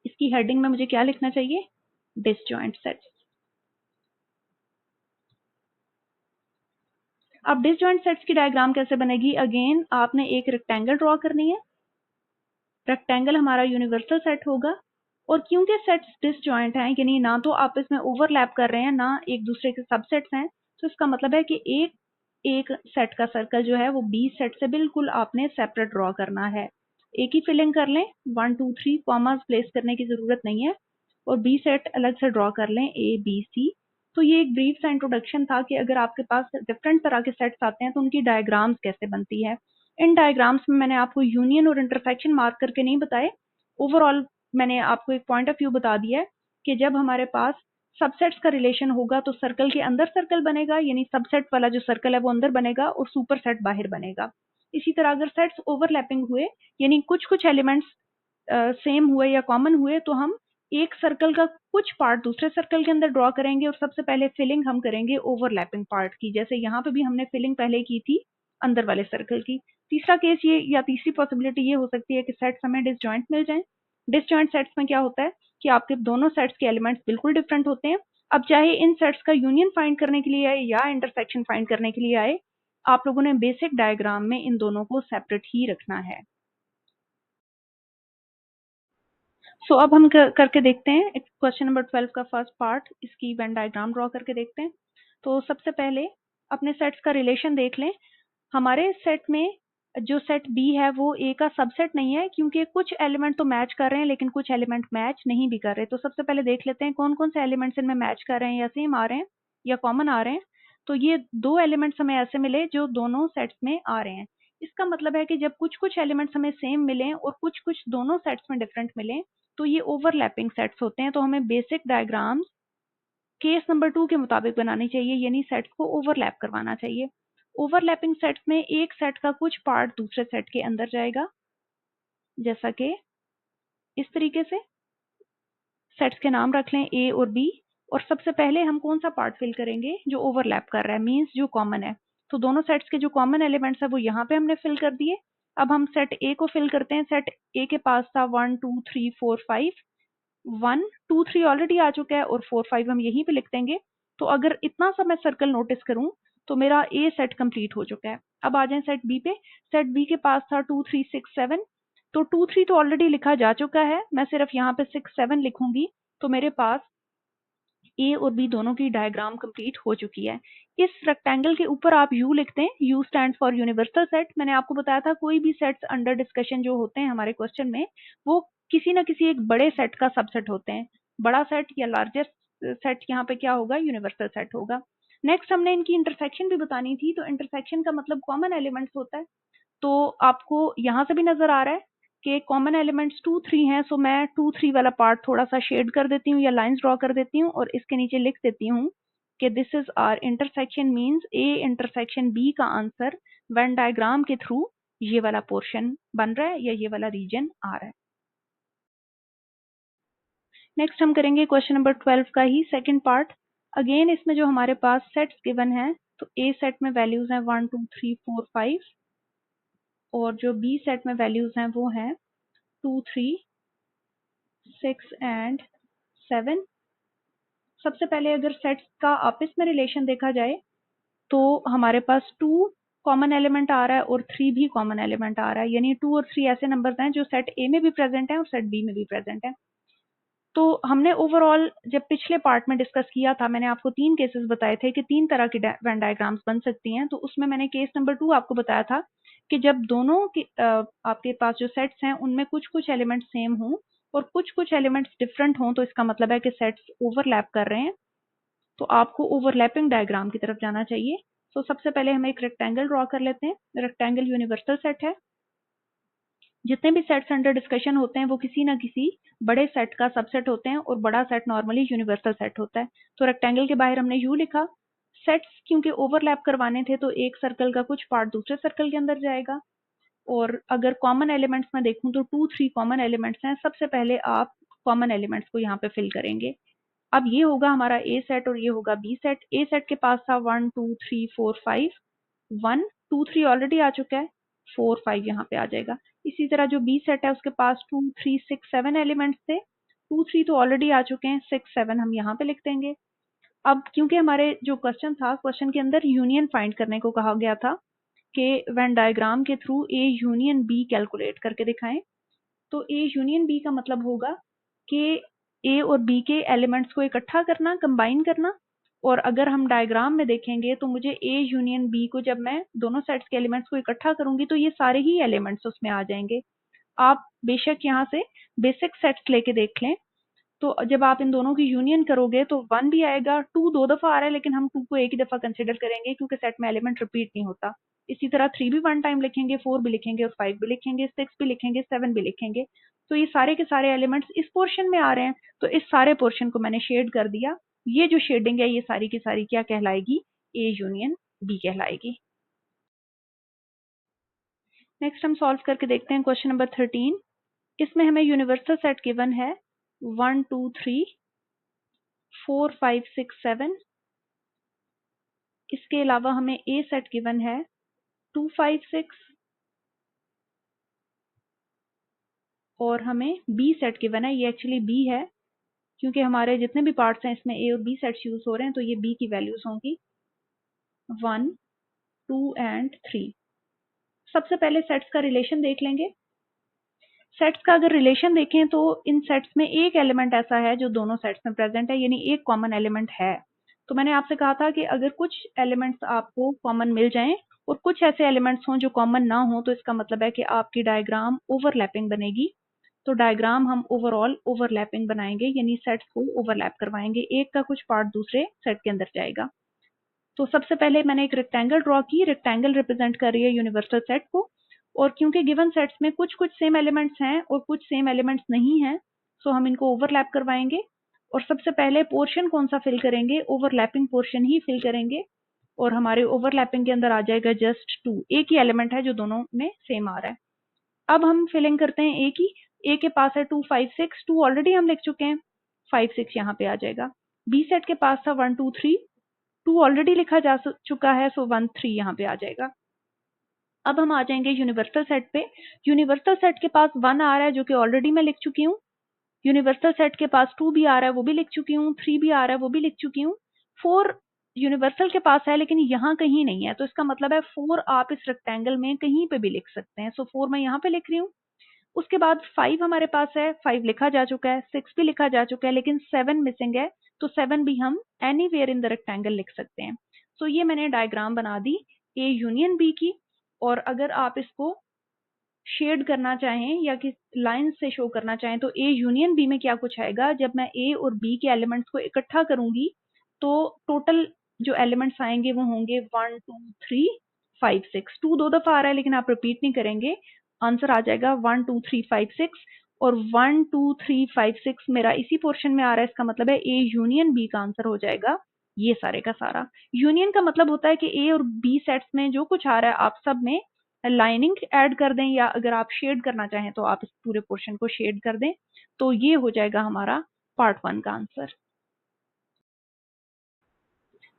इसकी हेडिंग में मुझे क्या लिखना चाहिए? Disjoint sets. अब डिसजॉइंट सेट्स की डायग्राम कैसे बनेगी? अगेन आपने एक रेक्टेंगल ड्रॉ करनी है। रेक्टेंगल हमारा यूनिवर्सल सेट होगा, और क्योंकि सेट्स डिसजॉइंट हैं, यानी ना तो आपस में ओवरलैप कर रहे हैं ना एक दूसरे के सबसेट्स हैं, तो इसका मतलब है कि एक एक सेट का सर्कल जो है वो बी सेट से बिल्कुल आपने सेपरेट ड्रॉ करना है। एक ही फिलिंग कर लें, 1 2 3 कॉमास प्लेस करने की जरूरत नहीं है, और बी सेट अलग से ड्रॉ कर लें, ए बी सी। तो ये एक ब्रीफ सा इंट्रोडक्शन था कि अगर आपके पास डिफरेंट तरह के सेट्स आते हैं तो उनकी डायग्राम्स कैसे बनती है। इन डायग्राम्स में मैंने आपको यूनियन और इंटरसेक्शन मार्क करके नहीं बताए, ओवरऑल मैंने आपको एक पॉइंट ऑफ व्यू बता दिया है कि जब हमारे पास सबसेट्स का रिलेशन होगा तो सर्कल के अंदर सर्कल बनेगा, यानी सबसेट वाला जो सर्कल है वो अंदर बनेगा और सुपर सेट बाहर बनेगा। इसी तरह अगर सेट्स ओवरलैपिंग हुए, यानी कुछ कुछ एलिमेंट्स सेम हुए या कॉमन हुए, तो हम एक सर्कल का कुछ पार्ट दूसरे सर्कल के अंदर ड्रॉ करेंगे और सबसे पहले फिलिंग हम करेंगे ओवरलैपिंग पार्ट की, जैसे यहाँ पे भी हमने फिलिंग पहले की थी अंदर वाले सर्कल की। तीसरा केस ये या तीसरी पॉसिबिलिटी ये हो सकती है कि सेट्स हमें डिसजॉइंट मिल जाएं। डिसजॉइंट सेट्स में क्या होता है कि आपके दोनों सेट्स के एलिमेंट्स बिल्कुल डिफरेंट होते हैं। अब चाहे इन सेट्स का यूनियन फाइंड करने के लिए आए या इंटरसेक्शन फाइंड करने के लिए आए, आप लोगों ने बेसिक डायग्राम में इन दोनों को सेपरेट ही रखना है। सो अब हम करके देखते हैं क्वेश्चन नंबर 12 का फर्स्ट पार्ट, इसकी वेन डायग्राम ड्रॉ करके देखते हैं। तो सबसे पहले अपने सेट्स का रिलेशन देख लें। हमारे सेट में जो सेट बी है वो ए का सबसेट नहीं है, क्योंकि कुछ एलिमेंट तो मैच कर रहे हैं लेकिन कुछ एलिमेंट मैच नहीं भी कर रहे। तो सबसे पहले देख लेते हैं कौन कौन से एलिमेंट्स इनमें मैच कर रहे हैं या सेम आ रहे हैं या कॉमन आ रहे हैं। तो ये दो एलिमेंट्स हमें ऐसे मिले जो दोनों सेट्स में आ रहे हैं। इसका मतलब है कि जब कुछ कुछ एलिमेंट्स हमें सेम मिले और कुछ कुछ दोनों सेट्स में डिफरेंट मिले तो ये ओवरलैपिंग सेट्स होते हैं। तो हमें बेसिक डायग्राम्स केस नंबर 2 के मुताबिक बनानी चाहिए, यानी सेट्स को ओवरलैप करवाना चाहिए। ओवरलैपिंग सेट्स में एक सेट का कुछ पार्ट दूसरे सेट के अंदर जाएगा, जैसा कि इस तरीके से। सेट्स के नाम रख लें ए और बी, और सबसे पहले हम कौन सा पार्ट फिल करेंगे जो ओवरलैप कर रहा है, मींस जो कॉमन है। तो दोनों सेट्स के जो कॉमन एलिमेंट्स है वो यहाँ पे हमने फिल कर दिए। अब हम सेट ए को फिल करते हैं। सेट ए के पास था 1 2 3 4 5, 1 2 3 ऑलरेडी आ चुका है और 4 5 हम यहीं पे लिख देंगे। तो अगर इतना सा मैं सर्कल नोटिस करूं तो मेरा ए सेट कंप्लीट हो चुका है। अब आ जाए सेट बी पे। सेट बी के पास था 2 3 6 7, तो 2 3 तो ऑलरेडी लिखा जा चुका है, मैं सिर्फ यहाँ पे 6 7 लिखूंगी तो मेरे पास ए और बी दोनों की डायग्राम कंप्लीट हो चुकी है। इस रेक्टेंगल के ऊपर आप यू लिखते हैं, you stand for universal set. मैंने आपको बताया था कोई भी सेट्स अंडर डिस्कशन जो होते हैं हमारे क्वेश्चन में वो किसी ना किसी एक बड़े सेट का सबसेट होते हैं। बड़ा सेट या लार्जेस्ट सेट यहाँ पे क्या होगा, यूनिवर्सल सेट होगा। नेक्स्ट हमने इनकी इंटरसेक्शन भी बतानी थी। तो इंटरसेक्शन का मतलब कॉमन एलिमेंट्स होता है। तो आपको यहाँ से भी नजर आ रहा है कि कॉमन एलिमेंट्स 2 3 हैं, सो मैं 2 3 वाला पार्ट थोड़ा सा शेड कर देती हूँ या लाइंस ड्रॉ कर देती हूँ और इसके नीचे लिख देती हूँ कि this is our intersection, means A intersection B का आंसर वेन डायग्राम के थ्रू ये वाला पोर्शन बन रहा है या ये वाला रीजन आ रहा है। नेक्स्ट हम करेंगे क्वेश्चन नंबर 12 का ही सेकंड पार्ट। अगेन इसमें जो हमारे पास सेट्स गिवन है, तो ए सेट में वैल्यूज हैं 1 2 3 4 5, और जो बी सेट में वैल्यूज हैं वो हैं 2 3 6 एंड 7। सबसे पहले अगर सेट्स का आपस में रिलेशन देखा जाए तो हमारे पास 2 कॉमन एलिमेंट आ रहा है और 3 भी कॉमन एलिमेंट आ रहा है, यानी 2 और 3 ऐसे नंबर्स हैं जो सेट ए में भी प्रेजेंट हैं और सेट बी में भी प्रेजेंट हैं। तो हमने ओवरऑल जब पिछले पार्ट में डिस्कस किया था, मैंने आपको 3 केसेस बताए थे कि 3 तरह की वेन डायग्राम्स बन सकती हैं। तो उसमें मैंने केस नंबर 2 आपको बताया था कि जब दोनों के आपके पास जो सेट्स हैं उनमें कुछ कुछ एलिमेंट्स सेम हों और कुछ कुछ एलिमेंट्स डिफरेंट हों, तो इसका मतलब है कि सेट्स ओवरलैप कर रहे हैं। तो आपको ओवरलैपिंग डायग्राम की तरफ जाना चाहिए। तो सबसे पहले हम एक रेक्टेंगल ड्रॉ कर लेते हैं। रेक्टेंगल यूनिवर्सल सेट है। जितने भी सेट्स अंडर डिस्कशन होते हैं वो किसी ना किसी बड़े सेट का सबसेट होते हैं और बड़ा सेट नॉर्मली यूनिवर्सल सेट होता है। तो रेक्टेंगल के बाहर हमने यू लिखा। सेट्स क्योंकि ओवरलैप करवाने थे तो एक सर्कल का कुछ पार्ट दूसरे सर्कल के अंदर जाएगा। और अगर कॉमन एलिमेंट्स में देखूं तो 2 3 कॉमन एलिमेंट्स हैं। सबसे पहले आप कॉमन एलिमेंट्स को यहाँ पे फिल करेंगे। अब ये होगा हमारा ए सेट और ये होगा बी सेट। ए सेट के पास था 1 2 3 4 5, 1 2 3 ऑलरेडी आ चुका है, 4 5 यहाँ पे आ जाएगा। इसी तरह जो बी सेट है उसके पास 2 3 6 7 एलिमेंट्स थे, 2 3 तो ऑलरेडी आ चुके हैं, 6 7 हम यहाँ पे लिख देंगे। अब क्योंकि हमारे जो क्वेश्चन था, क्वेश्चन के अंदर यूनियन फाइंड करने को कहा गया था कि वेन डायग्राम के through A union B calculate करके दिखाएं। तो ए यूनियन बी का मतलब होगा कि ए और बी के एलिमेंट्स को इकट्ठा करना, कंबाइन करना, और अगर हम डायग्राम में देखेंगे तो मुझे ए यूनियन बी को जब मैं दोनों सेट्स के एलिमेंट्स को इकट्ठा करूंगी तो ये सारे ही एलिमेंट्स उसमें आ जाएंगे। आप बेशक यहाँ से बेसिक सेट्स लेके देख लें, तो जब आप इन दोनों की यूनियन करोगे तो 1 भी आएगा। 2 दो दफा आ रहा है लेकिन हम 2 को एक ही दफा कंसिडर करेंगे क्योंकि सेट में एलिमेंट रिपीट नहीं होता। इसी तरह 3 भी 1 टाइम लिखेंगे, 4 भी लिखेंगे और 5 भी लिखेंगे, 6 भी लिखेंगे, 7 भी लिखेंगे। तो ये सारे के सारे एलिमेंट्स इस पोर्शन में आ रहे हैं, तो इस सारे पोर्शन को मैंने शेड कर दिया। ये जो शेडिंग है ये सारी की सारी क्या कहलाएगी? ए यूनियन बी कहलाएगी। नेक्स्ट हम सॉल्व करके देखते हैं क्वेश्चन नंबर 13। इसमें हमें यूनिवर्सल सेट गिवन है 1 2 3 4 5 6 7। इसके अलावा हमें ए सेट गिवन है 2 5 6 और हमें बी सेट गिवन है। ये एक्चुअली बी है क्योंकि हमारे जितने भी पार्ट्स हैं इसमें ए और बी सेट्स यूज हो रहे हैं, तो ये बी की वैल्यूज होंगी 1 2 एंड 3। सबसे पहले सेट्स का रिलेशन देख लेंगे। सेट्स का अगर रिलेशन देखें तो इन सेट्स में एक एलिमेंट ऐसा है जो दोनों सेट्स में प्रेजेंट है, यानी एक कॉमन एलिमेंट है। तो मैंने आपसे कहा था कि अगर कुछ एलिमेंट्स आपको कॉमन मिल जाएं और कुछ ऐसे एलिमेंट्स हों जो कॉमन ना हो, तो इसका मतलब है कि आपकी डायग्राम ओवरलैपिंग बनेगी। तो डायग्राम हम ओवरऑल ओवरलैपिंग बनाएंगे, यानी सेट्स को ओवरलैप करवाएंगे, एक का कुछ पार्ट दूसरे सेट के अंदर जाएगा। तो सबसे पहले मैंने एक रेक्टेंगल ड्रॉ की। रेक्टेंगल रिप्रेजेंट कर रही है यूनिवर्सल सेट को, और क्योंकि गिवन सेट्स में कुछ कुछ सेम एलिमेंट्स हैं और कुछ सेम एलिमेंट्स नहीं हैं, सो हम इनको ओवरलैप करवाएंगे। और सबसे पहले पोर्शन कौन सा फिल करेंगे? ओवरलैपिंग पोर्शन ही फिल करेंगे, और हमारे ओवरलैपिंग के अंदर आ जाएगा जस्ट 2। एक ही एलिमेंट है जो दोनों में सेम आ रहा है। अब हम फिलिंग करते हैं ए की। ए के पास है 2 5 6, 2 ऑलरेडी हम लिख चुके हैं, 5 6 यहाँ पे आ जाएगा। बी सेट के पास था 1 2 3, 2 ऑलरेडी लिखा जा चुका है, सो 1 3 यहाँ पे आ जाएगा। अब हम आ जाएंगे यूनिवर्सल सेट पे। यूनिवर्सल सेट के पास 1 आ रहा है जो कि ऑलरेडी मैं लिख चुकी हूँ। यूनिवर्सल सेट के पास 2 भी आ रहा है, वो भी लिख चुकी हूँ। 3 भी आ रहा है, वो भी लिख चुकी हूँ। 4 यूनिवर्सल के पास है लेकिन यहाँ कहीं नहीं है, तो इसका मतलब है 4 आप इस रेक्टेंगल में कहीं पे भी लिख सकते हैं। सो 4 मैं यहाँ पे लिख रही हूँ। उसके बाद 5 हमारे पास है, 5 लिखा जा चुका है, 6 भी लिखा जा चुका है, लेकिन 7 मिसिंग है, तो 7 भी हम एनीवेयर इन द रेक्टेंगल लिख सकते हैं। सो ये मैंने डायग्राम बना दी ए यूनियन बी की। और अगर आप इसको शेड करना चाहें या किस लाइन से शो करना चाहें तो ए यूनियन बी में क्या कुछ आएगा, जब मैं ए और बी के एलिमेंट्स को इकट्ठा करूंगी तो टोटल जो एलिमेंट्स आएंगे वो होंगे 1 2 3 5 6। 2 दो दफा आ रहा है लेकिन आप रिपीट नहीं करेंगे, आंसर आ जाएगा 1 2 3 5 6। और 1 2 3 5 6 मेरा इसी पोर्शन में आ रहा है, इसका मतलब है ए यूनियन बी का आंसर हो जाएगा ये सारे का सारा। यूनियन का मतलब होता है कि ए और बी सेट्स में जो कुछ आ रहा है आप सब में लाइनिंग ऐड कर दें, या अगर आप शेड करना चाहें तो आप इस पूरे पोर्शन को शेड कर दें, तो ये हो जाएगा हमारा पार्ट 1 का आंसर।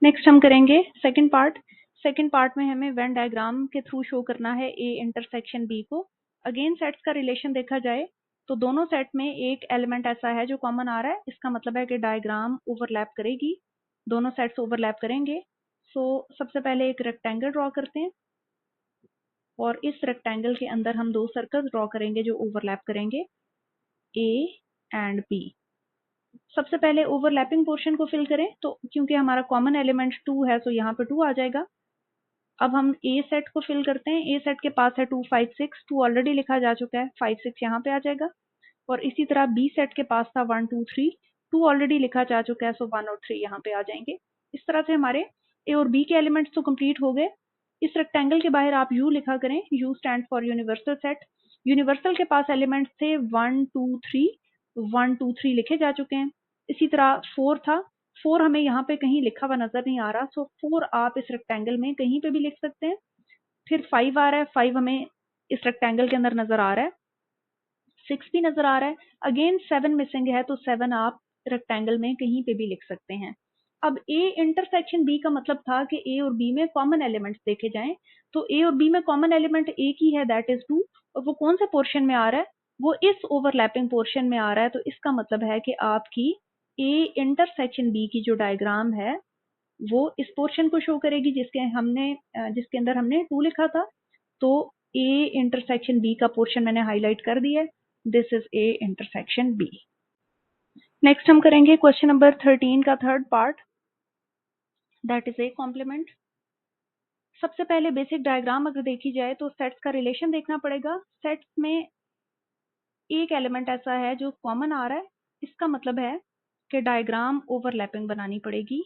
नेक्स्ट हम करेंगे सेकंड पार्ट। सेकंड पार्ट में हमें वेन डायग्राम के थ्रू शो करना है ए इंटरसेक्शन बी को। अगेन सेट्स का रिलेशन देखा जाए तो दोनों सेट में एक एलिमेंट ऐसा है जो कॉमन आ रहा है, इसका मतलब है कि डायग्राम ओवरलैप करेगी, दोनों सेट्स ओवरलैप करेंगे। सो सबसे पहले एक रेक्टेंगल ड्रॉ करते हैं, और इस रेक्टेंगल के अंदर हम 2 सर्कल ड्रॉ करेंगे जो ओवरलैप करेंगे ए एंड बी। सबसे पहले ओवरलैपिंग पोर्शन को फिल करें, तो क्योंकि हमारा कॉमन एलिमेंट 2 है तो यहाँ पे 2 आ जाएगा। अब हम ए सेट को फिल करते हैं। ए सेट के पास है 2 5 6, 2 ऑलरेडी लिखा जा चुका है, 5 6 यहाँ पे आ जाएगा। और इसी तरह बी सेट के पास था 1 2 3, 2 ऑलरेडी लिखा जा चुका है, सो 1 और 3 यहाँ पे आ जाएंगे। इस तरह से हमारे ए और बी के एलिमेंट्स तो कंप्लीट हो गए। इस रेक्टेंगल के बाहर आप यू लिखा करें, you stand for universal set. Universal के पास एलिमेंट्स थे 1 2 3, 1 2 3 लिखे जा चुके हैं। इसी तरह 4 था, 4 हमें यहाँ पे कहीं लिखा हुआ नजर नहीं आ रहा, सो 4 आप इस रेक्टेंगल में कहीं पे भी लिख सकते हैं। फिर 5 आ रहा है, 5 हमें इस रेक्टेंगल के अंदर नजर आ रहा है, 6 भी नजर आ रहा है। अगेन 7 मिसिंग है, तो 7 आप रेक्टेंगल में कहीं पे भी लिख सकते हैं। अब ए इंटरसेक्शन बी का मतलब था कि ए और बी में कॉमन एलिमेंट्स देखे जाएं, तो ए और बी में कॉमन एलिमेंट एक ही है, दैट इज 2। और वो कौन से पोर्शन में आ रहा है? वो इस ओवरलैपिंग पोर्शन में आ रहा है। तो इसका मतलब है कि आपकी ए इंटरसेक्शन बी की जो डायग्राम है वो इस पोर्शन को शो करेगी जिसके अंदर हमने 2 लिखा था। तो ए इंटरसेक्शन बी का पोर्शन मैंने हाईलाइट कर दिया है, this is A intersection B. Next हम करेंगे क्वेश्चन नंबर 13 का third part. That is A complement. सबसे पहले बेसिक डायग्राम अगर देखी जाए तो सेट्स का रिलेशन देखना पड़ेगा। सेट्स में एक एलिमेंट ऐसा है जो कॉमन आ रहा है, इसका मतलब है कि डायग्राम ओवरलैपिंग बनानी पड़ेगी।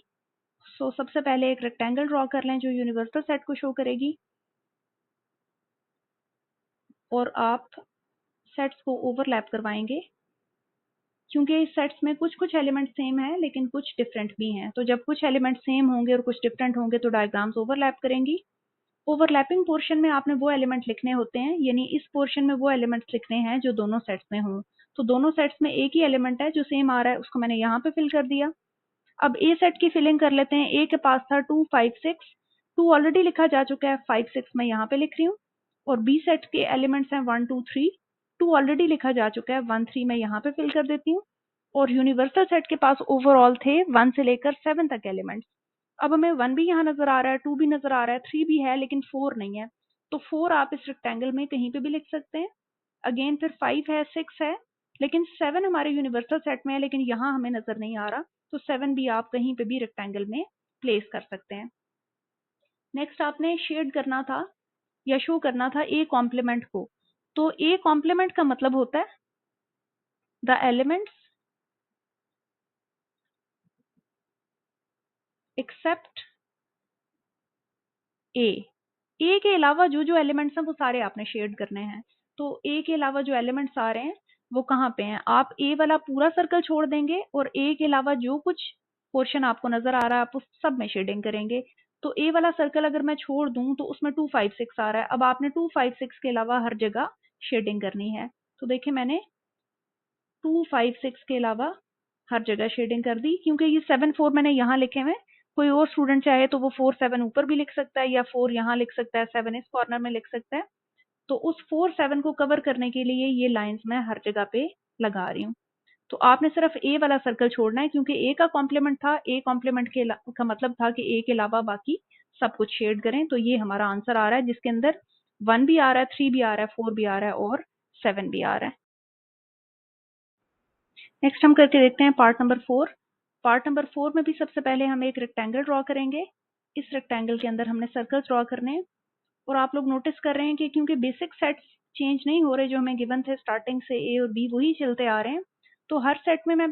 सो सबसे पहले एक रेक्टेंगल ड्रॉ कर लें जो यूनिवर्सल सेट को शो करेगी, और आप सेट्स को ओवरलैप करवाएंगे क्योंकि इस सेट्स में कुछ कुछ एलिमेंट सेम है लेकिन कुछ डिफरेंट भी हैं। तो जब कुछ एलिमेंट सेम होंगे और कुछ डिफरेंट होंगे तो डायग्राम्स ओवरलैप करेंगी। ओवरलैपिंग पोर्शन में आपने वो एलिमेंट लिखने होते हैं, यानी इस पोर्शन में वो एलिमेंट्स लिखने हैं जो दोनों सेट्स में हों। तो दोनों सेट्स में एक ही एलिमेंट है जो सेम आ रहा है, उसको मैंने यहाँ पे फिल कर दिया। अब ए सेट की फिलिंग कर लेते हैं। ए के पास था 2 5 6, 2 ऑलरेडी लिखा जा चुका है, 5 6 मैं यहाँ पे लिख रही हूँ। और बी सेट के एलिमेंट्स हैं 1 2 3, 2 ऑलरेडी लिखा जा चुका है, 1 3 मैं यहाँ पे फिल कर देती हूँ। और यूनिवर्सल सेट के पास ओवरऑल थे 1 से लेकर 7 तक एलिमेंट्स। अब हमें 1 भी यहाँ नजर आ रहा है, 2 भी नजर आ रहा है, 3 भी है, लेकिन 4 नहीं है। तो 4 आप इस रेक्टेंगल में कहीं पे भी लिख सकते हैं। अगेन फिर 5 है, 6 है, लेकिन 7 हमारे यूनिवर्सल सेट में है, लेकिन यहाँ हमें नजर नहीं आ रहा। तो 7 भी आप कहीं पे भी रेक्टेंगल में प्लेस कर सकते हैं। नेक्स्ट आपने शेड करना था या शो करना था ए कॉम्प्लीमेंट को। तो ए कॉम्प्लीमेंट का मतलब होता है द एलिमेंट्स एक्सेप्ट ए। ए के अलावा जो जो एलिमेंट्स हैं वो सारे आपने शेड करने हैं। तो ए के अलावा जो एलिमेंट्स आ रहे हैं वो कहाँ पे हैं, आप ए वाला पूरा सर्कल छोड़ देंगे और ए के अलावा जो कुछ पोर्शन आपको नजर आ रहा है आप उस सब में शेडिंग करेंगे। तो ए वाला सर्कल अगर मैं छोड़ दूं तो उसमें 2 5 6 आ रहा है। अब आपने 2 5 6 के अलावा हर जगह शेडिंग करनी है। तो देखिए मैंने 2 5 6 के अलावा हर जगह शेडिंग कर दी, क्योंकि ये 7 4 मैंने यहाँ लिखे हुए हैं। कोई और स्टूडेंट चाहे तो वो 4 7 ऊपर भी लिख सकता है या 4 यहाँ लिख सकता है, 7 इस कॉर्नर में लिख सकता है। तो उस 4 7 को कवर करने के लिए ये लाइंस मैं हर जगह पे लगा रही हूँ। तो आपने सिर्फ ए वाला सर्कल छोड़ना है क्योंकि ए का कॉम्प्लीमेंट था। ए कॉम्प्लीमेंट का मतलब था कि ए के अलावा बाकी सब कुछ शेड करें। तो ये हमारा आंसर आ रहा है जिसके अंदर 1 भी आ रहा है, 3 भी आ रहा है, 4 भी आ रहा है और 7 भी आ रहा है। नेक्स्ट हम करके देखते हैं पार्ट नंबर 4। पार्ट नंबर 4 में भी सबसे पहले हम एक रेक्टेंगल ड्रॉ करेंगे। इस रेक्टेंगल के अंदर हमने सर्कल्स ड्रॉ करने हैं। और आप लोग नोटिस कर रहे हैं कि क्योंकि बेसिक सेट्स चेंज नहीं हो रहे जो हमें गिवन थे स्टार्टिंग से, ए और बी वही चलते आ रहे हैं। तो हर सेट में मैं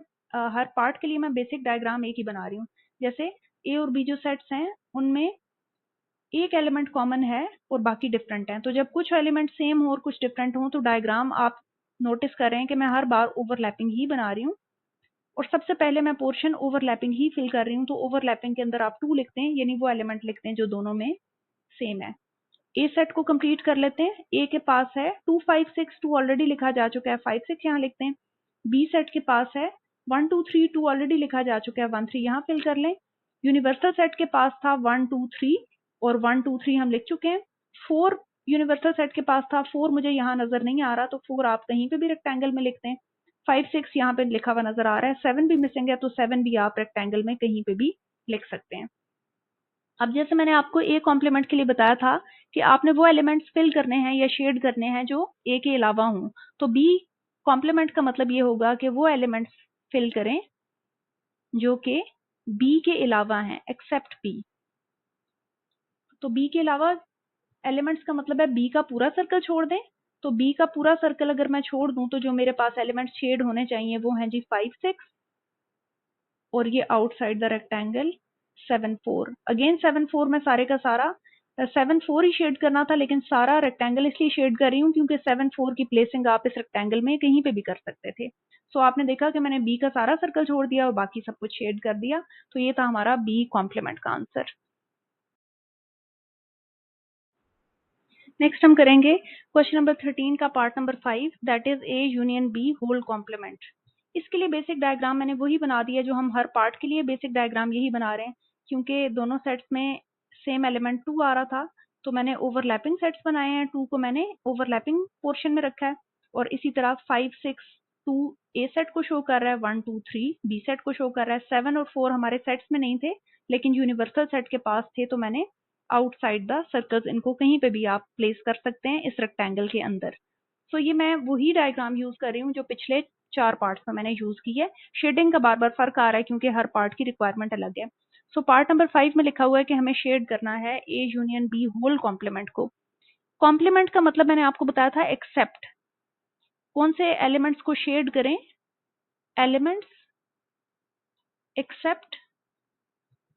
हर पार्ट के लिए मैं बेसिक डायग्राम एक ही बना रही हूँ। जैसे ए और बी जो सेट्स हैं उनमें एक एलिमेंट कॉमन है और बाकी डिफरेंट हैं। तो जब कुछ एलिमेंट सेम हो और कुछ डिफरेंट हो तो डायग्राम आप नोटिस कर रहे हैं कि मैं हर बार ओवरलैपिंग ही बना रही हूँ। और सबसे पहले मैं पोर्शन ओवरलैपिंग ही फिल कर रही हूँ। तो ओवरलैपिंग के अंदर आप 2 लिखते हैं, यानी वो एलिमेंट लिखते हैं जो दोनों में सेम है। ए सेट को कंप्लीट कर लेते हैं। ए के पास है 2 5 6, 2 ऑलरेडी लिखा जा चुका है, 5 6 यहाँ लिखते हैं। बी सेट के पास है 1 2 3, 2 ऑलरेडी लिखा जा चुका है, 1 3 यहाँ फिल कर लें। यूनिवर्सल सेट के पास था 1 2 3 और 1 2 3 हम लिख चुके हैं। 4 यूनिवर्सल सेट के पास था, 4 मुझे यहाँ नजर नहीं आ रहा, तो 4 आप कहीं पे भी रेक्टेंगल में लिखते हैं। 5 6 यहाँ पे लिखा हुआ नजर आ रहा है, 7 भी मिसिंग है, तो 7 भी आप रेक्टेंगल में कहीं पे भी लिख सकते हैं। अब जैसे मैंने आपको ए कॉम्प्लीमेंट के लिए बताया था कि आपने वो एलिमेंट्स फिल करने हैं या शेड करने हैं जो ए के अलावा हों। तो बी कॉम्प्लीमेंट का मतलब ये होगा कि वो एलिमेंट्स फिल करें जो कि बी के अलावा हैं, एक्सेप्ट बी। तो बी के अलावा एलिमेंट्स का मतलब है बी का पूरा सर्कल छोड़ दें। तो बी का पूरा सर्कल अगर मैं छोड़ दूं तो जो मेरे पास एलिमेंट्स शेड होने चाहिए वो हैं जी 5 6, और ये आउटसाइड द रेक्टेंगल 7 4। अगेन 7 4 में सारे का सारा 7 4 ही शेड करना था, लेकिन सारा रेक्टेंगल इसलिए शेड कर रही हूँ क्योंकि 7 4 की प्लेसिंग आप इस रेक्टेंगल में कहीं पे भी कर सकते थे। सो आपने देखा कि मैंने बी का सारा सर्कल छोड़ दिया और बाकी सब कुछ शेड कर दिया। तो ये था हमारा बी कॉम्प्लीमेंट का आंसर। नेक्स्ट हम करेंगे क्वेश्चन नंबर 13 का part number 5, that is A union B whole complement. इसके लिए बेसिक डायग्राम मैंने वही बना दिया जो हम हर पार्ट के लिए बेसिक डायग्राम यही बना रहे हैं, क्योंकि दोनों सेट्स में सेम एलिमेंट 2 आ रहा था। तो मैंने ओवरलैपिंग सेट्स बनाए हैं, 2 को मैंने ओवरलैपिंग पोर्शन में रखा है। और इसी तरह 5 6 2 ए सेट को शो कर रहा है, 1 2 3 बी सेट को शो कर रहा है। 7 और 4 हमारे सेट्स में नहीं थे लेकिन यूनिवर्सल सेट के पास थे, तो मैंने आउटसाइड द सर्कल्स इनको कहीं पे भी आप प्लेस कर सकते हैं इस रेक्टेंगल के अंदर। सो ये मैं वही डायग्राम यूज कर रही हूँ जो पिछले 4 पार्ट्स में मैंने यूज की है। शेडिंग का बार बार फर्क आ रहा है क्योंकि हर पार्ट की रिक्वायरमेंट अलग है। सो पार्ट नंबर 5 में लिखा हुआ है कि हमें शेड करना है A union B whole complement को। कॉम्प्लीमेंट का मतलब मैंने आपको बताया था एक्सेप्ट। कौन से एलिमेंट्स को शेड करें? एलिमेंट्स एक्सेप्ट,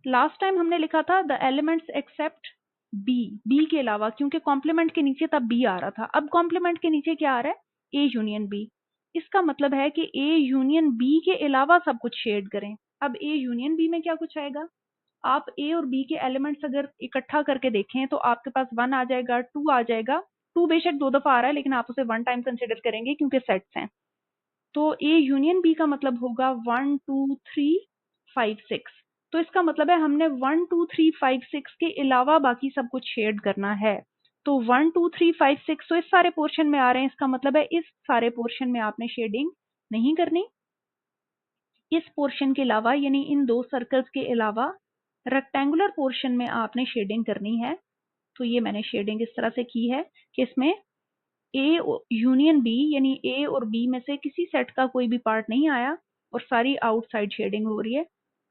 लास्ट टाइम हमने लिखा था the elements except B, B के अलावा, क्योंकि कॉम्प्लीमेंट के नीचे तब बी आ रहा था। अब कॉम्प्लीमेंट के नीचे क्या आ रहा है? A union B. इसका मतलब है कि ए यूनियन बी के अलावा सब कुछ शेड करें। अब ए यूनियन बी में क्या कुछ आएगा? आप ए और बी के एलिमेंट्स अगर इकट्ठा करके देखें तो आपके पास 1 आ जाएगा, 2 आ जाएगा। 2 बेशक 2 दफा आ रहा है लेकिन आप उसे 1 टाइम कंसिडर करेंगे क्योंकि सेट्स हैं। तो ए यूनियन बी का मतलब होगा 1 2 3 5 6। तो इसका मतलब है हमने 1 2 3 5 6 के अलावा बाकी सब कुछ शेड करना है। तो 1 2 3 5 6 तो इस सारे पोर्शन में आ रहे हैं, इसका मतलब है इस सारे पोर्शन में आपने शेडिंग नहीं करनी। इस पोर्शन के अलावा यानी इन 2 सर्कल्स के अलावा रेक्टेंगुलर पोर्शन में आपने शेडिंग करनी है। तो ये मैंने शेडिंग इस तरह से की है कि इसमें ए यूनियन बी यानी ए और बी में से किसी सेट का कोई भी पार्ट नहीं आया और सारी आउटसाइड शेडिंग हो रही है।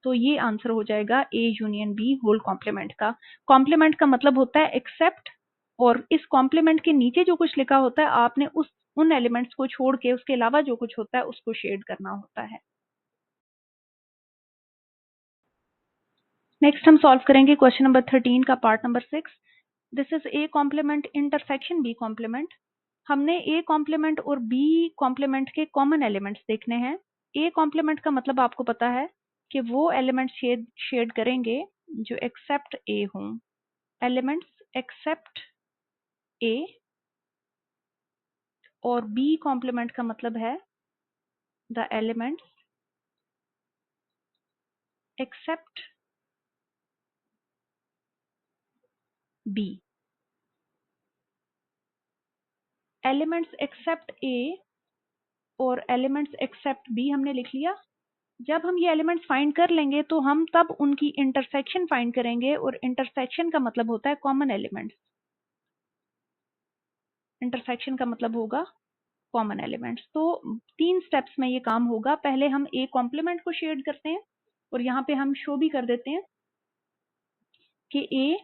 तो ये आंसर हो जाएगा A union B whole complement का। कॉम्प्लीमेंट का मतलब होता है एक्सेप्ट, और इस कॉम्प्लीमेंट के नीचे जो कुछ लिखा होता है आपने उन एलिमेंट्स को छोड़ के उसके अलावा जो कुछ होता है उसको शेड करना होता है। नेक्स्ट हम सॉल्व करेंगे क्वेश्चन नंबर 13 का part number 6। This is A complement intersection B complement. हमने ए कॉम्प्लीमेंट और बी कॉम्प्लीमेंट के कॉमन एलिमेंट्स देखने हैं। ए कॉम्प्लीमेंट का मतलब आपको पता है कि वो एलिमेंट्स शेड करेंगे जो एक्सेप्ट ए हों। एलिमेंट्स एक्सेप्ट ए, और बी कॉम्प्लीमेंट का मतलब है the elements except B. Elements except A और एलिमेंट्स एक्सेप्ट बी हमने लिख लिया। जब हम ये एलिमेंट्स फाइंड कर लेंगे तो हम तब उनकी इंटरसेक्शन फाइंड करेंगे, और इंटरसेक्शन का मतलब होता है कॉमन एलिमेंट्स। इंटरसेक्शन का मतलब होगा कॉमन एलिमेंट्स। तो 3 स्टेप्स में ये काम होगा। पहले हम ए कॉम्प्लीमेंट को शेड करते हैं, और यहाँ पे हम शो भी कर देते हैं कि ए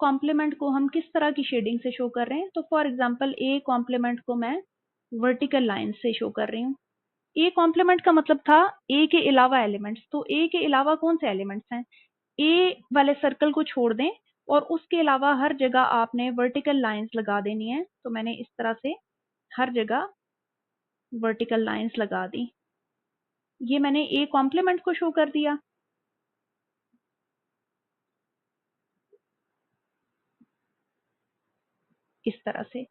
कॉम्प्लीमेंट को हम किस तरह की शेडिंग से शो कर रहे हैं। तो फॉर एग्जांपल ए कॉम्प्लीमेंट को मैं वर्टिकल लाइन से शो कर रही हूँ। ए कॉम्प्लीमेंट का मतलब था ए के अलावा एलिमेंट्स। तो ए के अलावा कौन से एलिमेंट्स हैं? ए वाले सर्कल को छोड़ दें और उसके अलावा हर जगह आपने वर्टिकल लाइंस लगा देनी है। तो मैंने इस तरह से हर जगह वर्टिकल लाइंस लगा दी। ये मैंने ए कॉम्प्लीमेंट को शो कर दिया इस तरह से।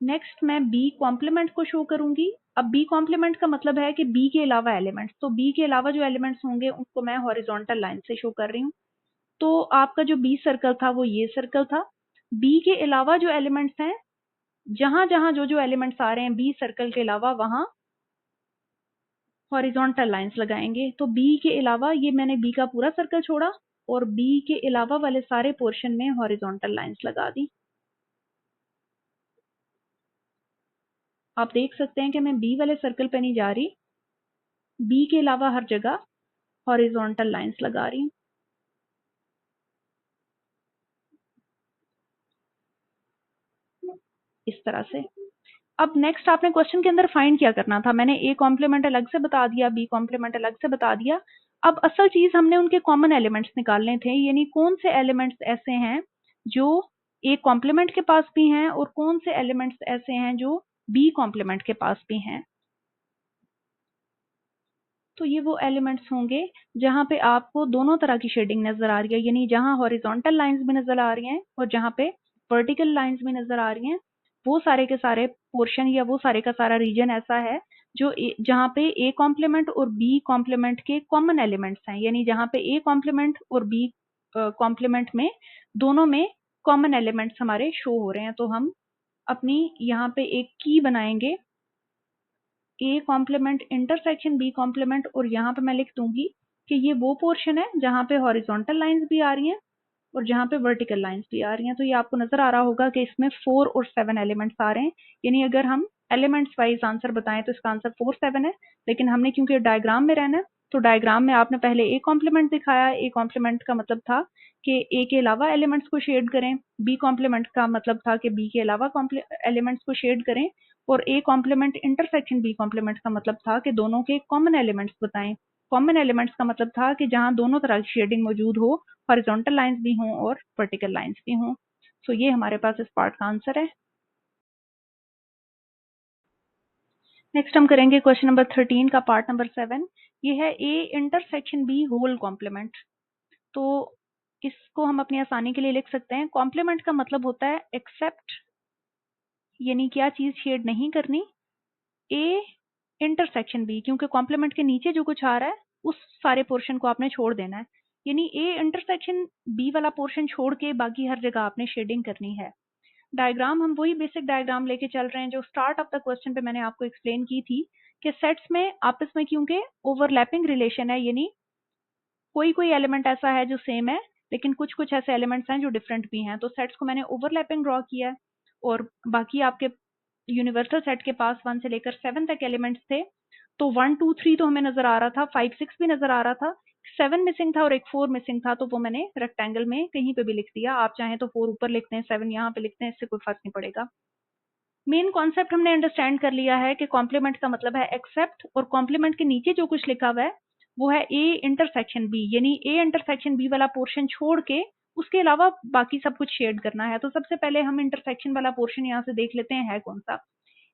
नेक्स्ट मैं बी कॉम्प्लीमेंट को शो करूंगी। अब बी कॉम्प्लीमेंट का मतलब है कि बी के अलावा एलिमेंट्स, तो बी के अलावा जो एलिमेंट्स होंगे उनको मैं हॉरिजॉन्टल लाइन से शो कर रही हूँ। तो आपका जो बी सर्कल था वो ये सर्कल था। बी के अलावा जो एलिमेंट्स हैं, जहां जहां जो जो एलिमेंट्स आ रहे हैं बी सर्कल के अलावा, वहां हॉरिजॉन्टल लाइंस लगाएंगे। तो बी के अलावा ये मैंने बी का पूरा सर्कल छोड़ा और बी के अलावा वाले सारे पोर्शन में हॉरिजॉन्टल लाइंस लगा दी। आप देख सकते हैं कि मैं बी वाले सर्कल पे नहीं जा रही, बी के अलावा हर जगह हॉरिजॉन्टल लाइंस लगा रही हूँ इस तरह से। अब नेक्स्ट आपने क्वेश्चन के अंदर फाइंड क्या करना था? मैंने ए कॉम्प्लीमेंट अलग से बता दिया, बी कॉम्प्लीमेंट अलग से बता दिया। अब असल चीज हमने उनके कॉमन एलिमेंट्स निकालने थे, यानी कौन से एलिमेंट्स ऐसे हैं जो ए कॉम्प्लीमेंट के पास भी हैं और कौन से एलिमेंट्स ऐसे हैं जो बी कॉम्प्लीमेंट के पास भी हैं। तो ये वो एलिमेंट्स होंगे जहां पे आपको दोनों तरह की शेडिंग नजर आ रही है, यानी जहां हॉरिजॉन्टल लाइंस भी नजर आ रही हैं और जहां पे वर्टिकल लाइंस भी नजर आ रही हैं। वो सारे के सारे पोर्शन या वो सारे का सारा रीजन ऐसा है जो जहां पे ए कॉम्प्लीमेंट और बी कॉम्प्लीमेंट के कॉमन एलिमेंट्स हैं, यानी जहां पे ए कॉम्प्लीमेंट और बी कॉम्प्लीमेंट में दोनों में कॉमन एलिमेंट्स हमारे शो हो रहे हैं। तो हम अपनी यहाँ पे एक की बनाएंगे, A complement intersection B complement, और यहाँ पे मैं लिख दूंगी कि ये वो पोर्शन है जहाँ पे हॉरिजॉन्टल लाइंस भी आ रही हैं और जहाँ पे वर्टिकल लाइंस भी आ रही हैं। तो ये आपको नजर आ रहा होगा कि इसमें 4 और 7 एलिमेंट्स आ रहे हैं, यानी अगर हम एलिमेंट्स वाइज आंसर बताएं तो इसका आंसर 4 7 है, लेकिन हमने क्योंकि डायग्राम में रहना है तो डायग्राम में आपने पहले ए कॉम्प्लीमेंट दिखाया। ए कॉम्प्लीमेंट का मतलब था कि ए के अलावा एलिमेंट्स को शेड करें। बी कॉम्प्लीमेंट का मतलब था कि बी के अलावा एलिमेंट्स को शेड करें। और A complement intersection B complement का मतलब था कि दोनों के कॉमन एलिमेंट्स बताएं। कॉमन एलिमेंट्स का मतलब था कि जहां दोनों तरह की शेडिंग मौजूद हो, हॉरिजॉन्टल लाइंस भी हों और वर्टिकल लाइंस भी हों। सो ये हमारे पास इस पार्ट का आंसर है। नेक्स्ट हम करेंगे क्वेश्चन नंबर 13 का पार्ट नंबर 7। ये है A intersection B whole complement. तो इसको हम अपनी आसानी के लिए लिख सकते हैं, कॉम्प्लीमेंट का मतलब होता है एक्सेप्ट, यानी क्या चीज शेड नहीं करनी, ए इंटरसेक्शन बी, क्योंकि कॉम्प्लीमेंट के नीचे जो कुछ आ रहा है उस सारे पोर्शन को आपने छोड़ देना है। यानी ए इंटरसेक्शन बी वाला पोर्शन छोड़ के बाकी हर जगह आपने शेडिंग करनी है। डायग्राम हम वही बेसिक डायग्राम लेके चल रहे हैं जो स्टार्ट ऑफ द क्वेश्चन पे मैंने आपको एक्सप्लेन की थी कि सेट्स में आपस में क्योंकि ओवरलैपिंग रिलेशन है, यानी कोई कोई एलिमेंट ऐसा है जो सेम है लेकिन कुछ कुछ ऐसे एलिमेंट्स हैं जो डिफरेंट भी हैं। तो सेट्स को मैंने ओवरलैपिंग ड्रॉ किया है और बाकी आपके यूनिवर्सल सेट के पास 1 से लेकर 7 तक एलिमेंट्स थे। तो 1 2 3 तो हमें नजर आ रहा था, 5 6 भी नजर आ रहा था, 7 मिसिंग था और एक 4 मिसिंग था। तो वो मैंने रेक्टेंगल में कहीं पे भी लिख दिया। आप चाहें तो 4 ऊपर लिखते हैं, 7 यहाँ पे लिखते हैं, इससे कोई फर्क नहीं पड़ेगा। मेन कॉन्सेप्ट हमने अंडरस्टैंड कर लिया है कि कॉम्प्लीमेंट का मतलब है एक्सेप्ट, और कॉम्प्लीमेंट के नीचे जो कुछ लिखा हुआ है वो है ए इंटरसेक्शन बी, यानी ए इंटरसेक्शन बी वाला पोर्शन छोड़ के उसके अलावा बाकी सब कुछ शेड करना है। तो सबसे पहले हम इंटरसेक्शन वाला पोर्शन यहाँ से देख लेते हैं है कौन सा।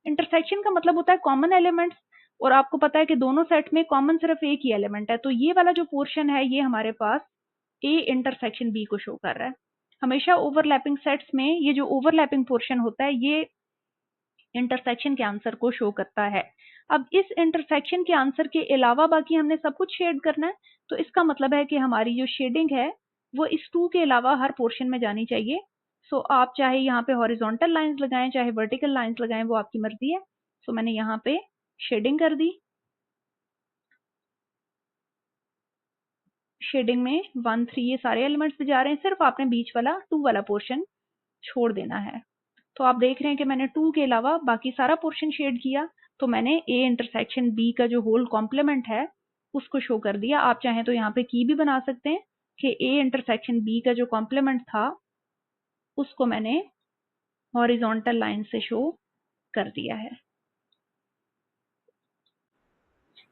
इंटरसेक्शन का मतलब होता है कॉमन एलिमेंट्स, और आपको पता है कि दोनों सेट में कॉमन सिर्फ एक ही एलिमेंट है। तो ये वाला जो पोर्शन है ये हमारे पास ए इंटरसेक्शन बी को शो कर रहा है। हमेशा ओवरलैपिंग सेट्स में ये जो ओवरलैपिंग पोर्शन होता है ये इंटरसेक्शन के आंसर को शो करता है। अब इस इंटरसेक्शन के आंसर के अलावा बाकी हमने सब कुछ शेड करना है। तो इसका मतलब है कि हमारी जो शेडिंग है वो इस 2 के अलावा हर पोर्शन में जानी चाहिए। सो आप चाहे यहाँ पे हॉरिजॉन्टल लाइंस लगाएं चाहे वर्टिकल लाइंस लगाएं, वो आपकी मर्जी है। सो मैंने यहाँ पे शेडिंग कर दी। शेडिंग में 1 3 ये सारे एलिमेंट्स पे जा रहे हैं, सिर्फ आपने बीच वाला 2 वाला पोर्शन छोड़ देना है। तो आप देख रहे हैं कि मैंने 2 के अलावा बाकी सारा पोर्शन शेड किया। तो मैंने ए इंटरसेक्शन बी का जो होल कॉम्प्लीमेंट है उसको शो कर दिया। आप चाहें तो यहाँ पे की भी बना सकते हैं कि ए इंटरसेक्शन बी का जो कॉम्प्लीमेंट था उसको मैंने हॉरिजॉन्टल लाइन से शो कर दिया है।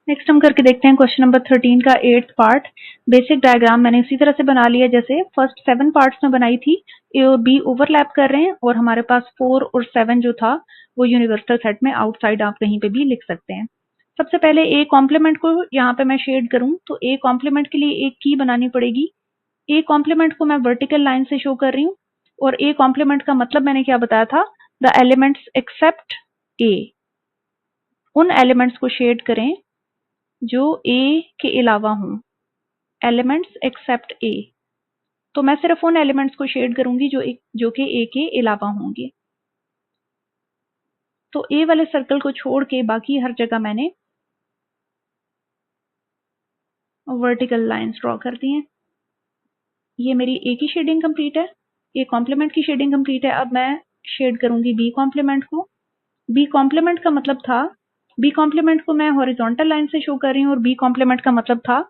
नेक्स्ट हम करके देखते हैं क्वेश्चन नंबर 13 का 8th पार्ट। बेसिक डायग्राम मैंने उसी तरह से बना लिया जैसे फर्स्ट 7 पार्ट्स में बनाई थी। ए और बी ओवरलैप कर रहे हैं और हमारे पास 4 और 7 जो था वो यूनिवर्सल सेट में आउटसाइड आप कहीं पे भी लिख सकते हैं। सबसे पहले ए कॉम्प्लीमेंट को यहाँ पे मैं शेड करूं तो ए कॉम्प्लीमेंट के लिए एक की बनानी पड़ेगी। ए कॉम्प्लीमेंट को मैं वर्टिकल लाइन से शो कर रही हूँ और ए कॉम्प्लीमेंट का मतलब मैंने क्या बताया था, द एलिमेंट्स एक्सेप्ट ए। उन एलिमेंट्स को शेड करें जो ए के अलावा हों, एलिमेंट्स एक्सेप्ट ए। तो मैं सिर्फ उन एलिमेंट्स को शेड करूंगी जो कि ए के अलावा होंगे। तो ए वाले सर्कल को छोड़ के बाकी हर जगह मैंने वर्टिकल लाइंस ड्रॉ कर दी हैं। ये मेरी ए की शेडिंग कंप्लीट है, ए कॉम्प्लीमेंट की शेडिंग कंप्लीट है। अब मैं शेड करूंगी बी कॉम्प्लीमेंट को। बी कॉम्प्लीमेंट का मतलब था, बी कॉम्प्लीमेंट को मैं हॉरिजॉन्टल लाइन से शो कर रही हूँ और बी कॉम्प्लीमेंट का मतलब था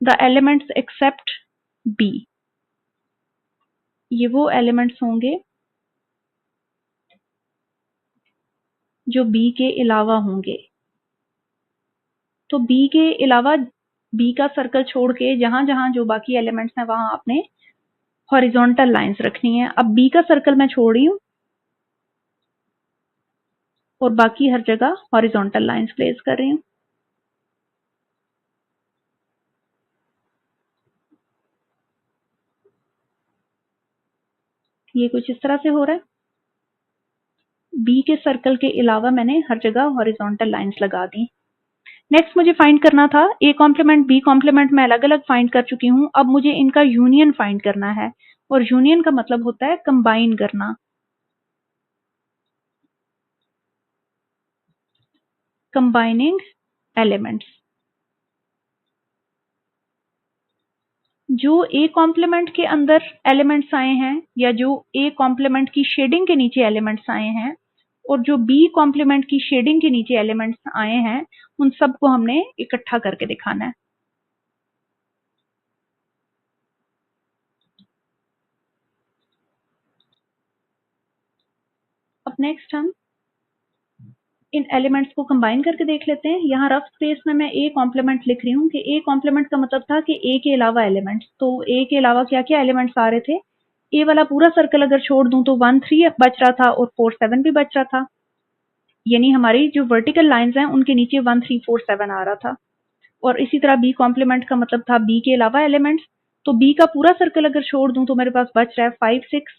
द एलिमेंट्स एक्सेप्ट बी। ये वो एलिमेंट्स होंगे जो बी के अलावा होंगे। तो बी के अलावा बी का सर्कल छोड़ के जहां जहां जो बाकी एलिमेंट्स हैं वहां आपने हॉरिजॉन्टल लाइंस रखनी है। अब बी का सर्कल मैं छोड़ रही हूँ और बाकी हर जगह हॉरिजॉन्टल लाइंस प्लेस कर रही हूँ। ये कुछ इस तरह से हो रहा है। बी के सर्कल के अलावा मैंने हर जगह हॉरिजॉन्टल लाइंस लगा दी। नेक्स्ट मुझे फाइंड करना था ए कॉम्प्लीमेंट बी कॉम्प्लीमेंट मैं अलग अलग फाइंड कर चुकी हूँ। अब मुझे इनका यूनियन फाइंड करना है और यूनियन का मतलब होता है कंबाइन करना। Combining elements. जो ए कॉम्प्लीमेंट के अंदर एलिमेंट्स आए हैं या जो ए कॉम्प्लीमेंट की शेडिंग के नीचे एलिमेंट्स आए हैं और जो बी कॉम्प्लीमेंट की शेडिंग के नीचे एलिमेंट्स आए हैं, उन सबको हमने इकट्ठा करके दिखाना है। नेक्स्ट हम इन एलिमेंट्स को कंबाइन करके देख लेते हैं। यहाँ रफ स्पेस में मैं ए कॉम्प्लीमेंट लिख रही हूँ कि ए कॉम्प्लीमेंट का मतलब था कि ए के अलावा एलिमेंट्स। तो ए के अलावा क्या क्या एलिमेंट्स आ रहे थे? ए वाला पूरा सर्कल अगर छोड़ दूं तो 1 3 बच रहा था और 4 7 भी बच रहा था, यानी हमारी जो वर्टिकल लाइंस हैं उनके नीचे 1 3 4 7 आ रहा था। और इसी तरह बी कॉम्प्लीमेंट का मतलब था बी के अलावा एलिमेंट्स। तो बी का पूरा सर्कल अगर छोड़ दूं तो मेरे पास बच रहा है 5 6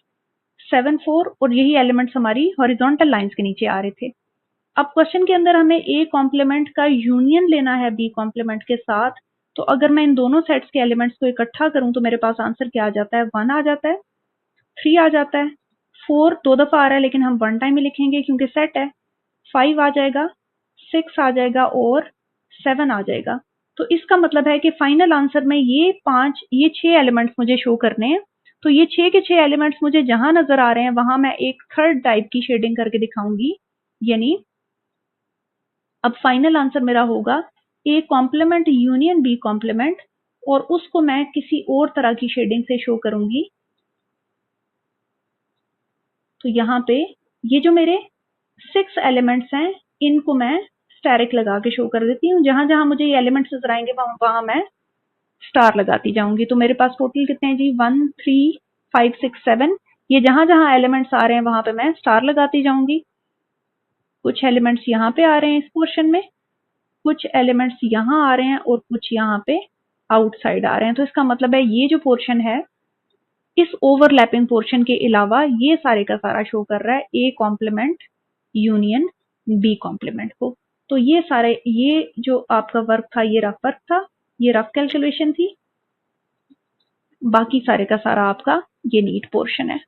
7 4 और यही एलिमेंट्स हमारी हॉरिजॉन्टल लाइंस के नीचे आ रहे थे। अब क्वेश्चन के अंदर हमें ए कॉम्प्लीमेंट का यूनियन लेना है बी कॉम्प्लीमेंट के साथ। तो अगर मैं इन दोनों सेट्स के एलिमेंट्स को इकट्ठा करूं तो मेरे पास आंसर क्या आ जाता है? 1 आ जाता है, 3 आ जाता है, 4 2 दफा आ रहा है लेकिन हम 1 टाइम ही लिखेंगे क्योंकि सेट है, 5 आ जाएगा, 6 आ जाएगा और 7 आ जाएगा। तो इसका मतलब है कि फाइनल आंसर में ये 6 एलिमेंट्स मुझे शो करने हैं। तो ये 6 के 6 एलिमेंट्स मुझे जहां नजर आ रहे हैं वहां मैं एक थर्ड टाइप की शेडिंग करके दिखाऊंगी, यानी अब फाइनल आंसर मेरा होगा A complement union B complement, और उसको मैं किसी और तरह की शेडिंग से शो करूंगी। तो यहाँ पे ये जो मेरे 6 एलिमेंट्स हैं इनको मैं स्टैरिक लगा के शो कर देती हूँ। जहां जहां मुझे ये एलिमेंट्स नजर आएंगे वहां मैं स्टार लगाती जाऊंगी। तो मेरे पास टोटल कितने हैं जी? 1 3 5 6 7। ये जहां जहां एलिमेंट्स आ रहे हैं वहां पे मैं स्टार लगाती जाऊंगी। कुछ एलिमेंट्स यहाँ पे आ रहे हैं इस पोर्शन में, कुछ एलिमेंट्स यहाँ आ रहे हैं और कुछ यहाँ पे आउटसाइड आ रहे हैं। तो इसका मतलब है ये जो पोर्शन है इस ओवरलैपिंग पोर्शन के अलावा ये सारे का सारा शो कर रहा है A complement union B complement को। तो ये जो आपका वर्क था ये रफ वर्क था, ये रफ कैलकुलेशन थी, बाकी सारे का सारा आपका ये नीट पोर्शन है।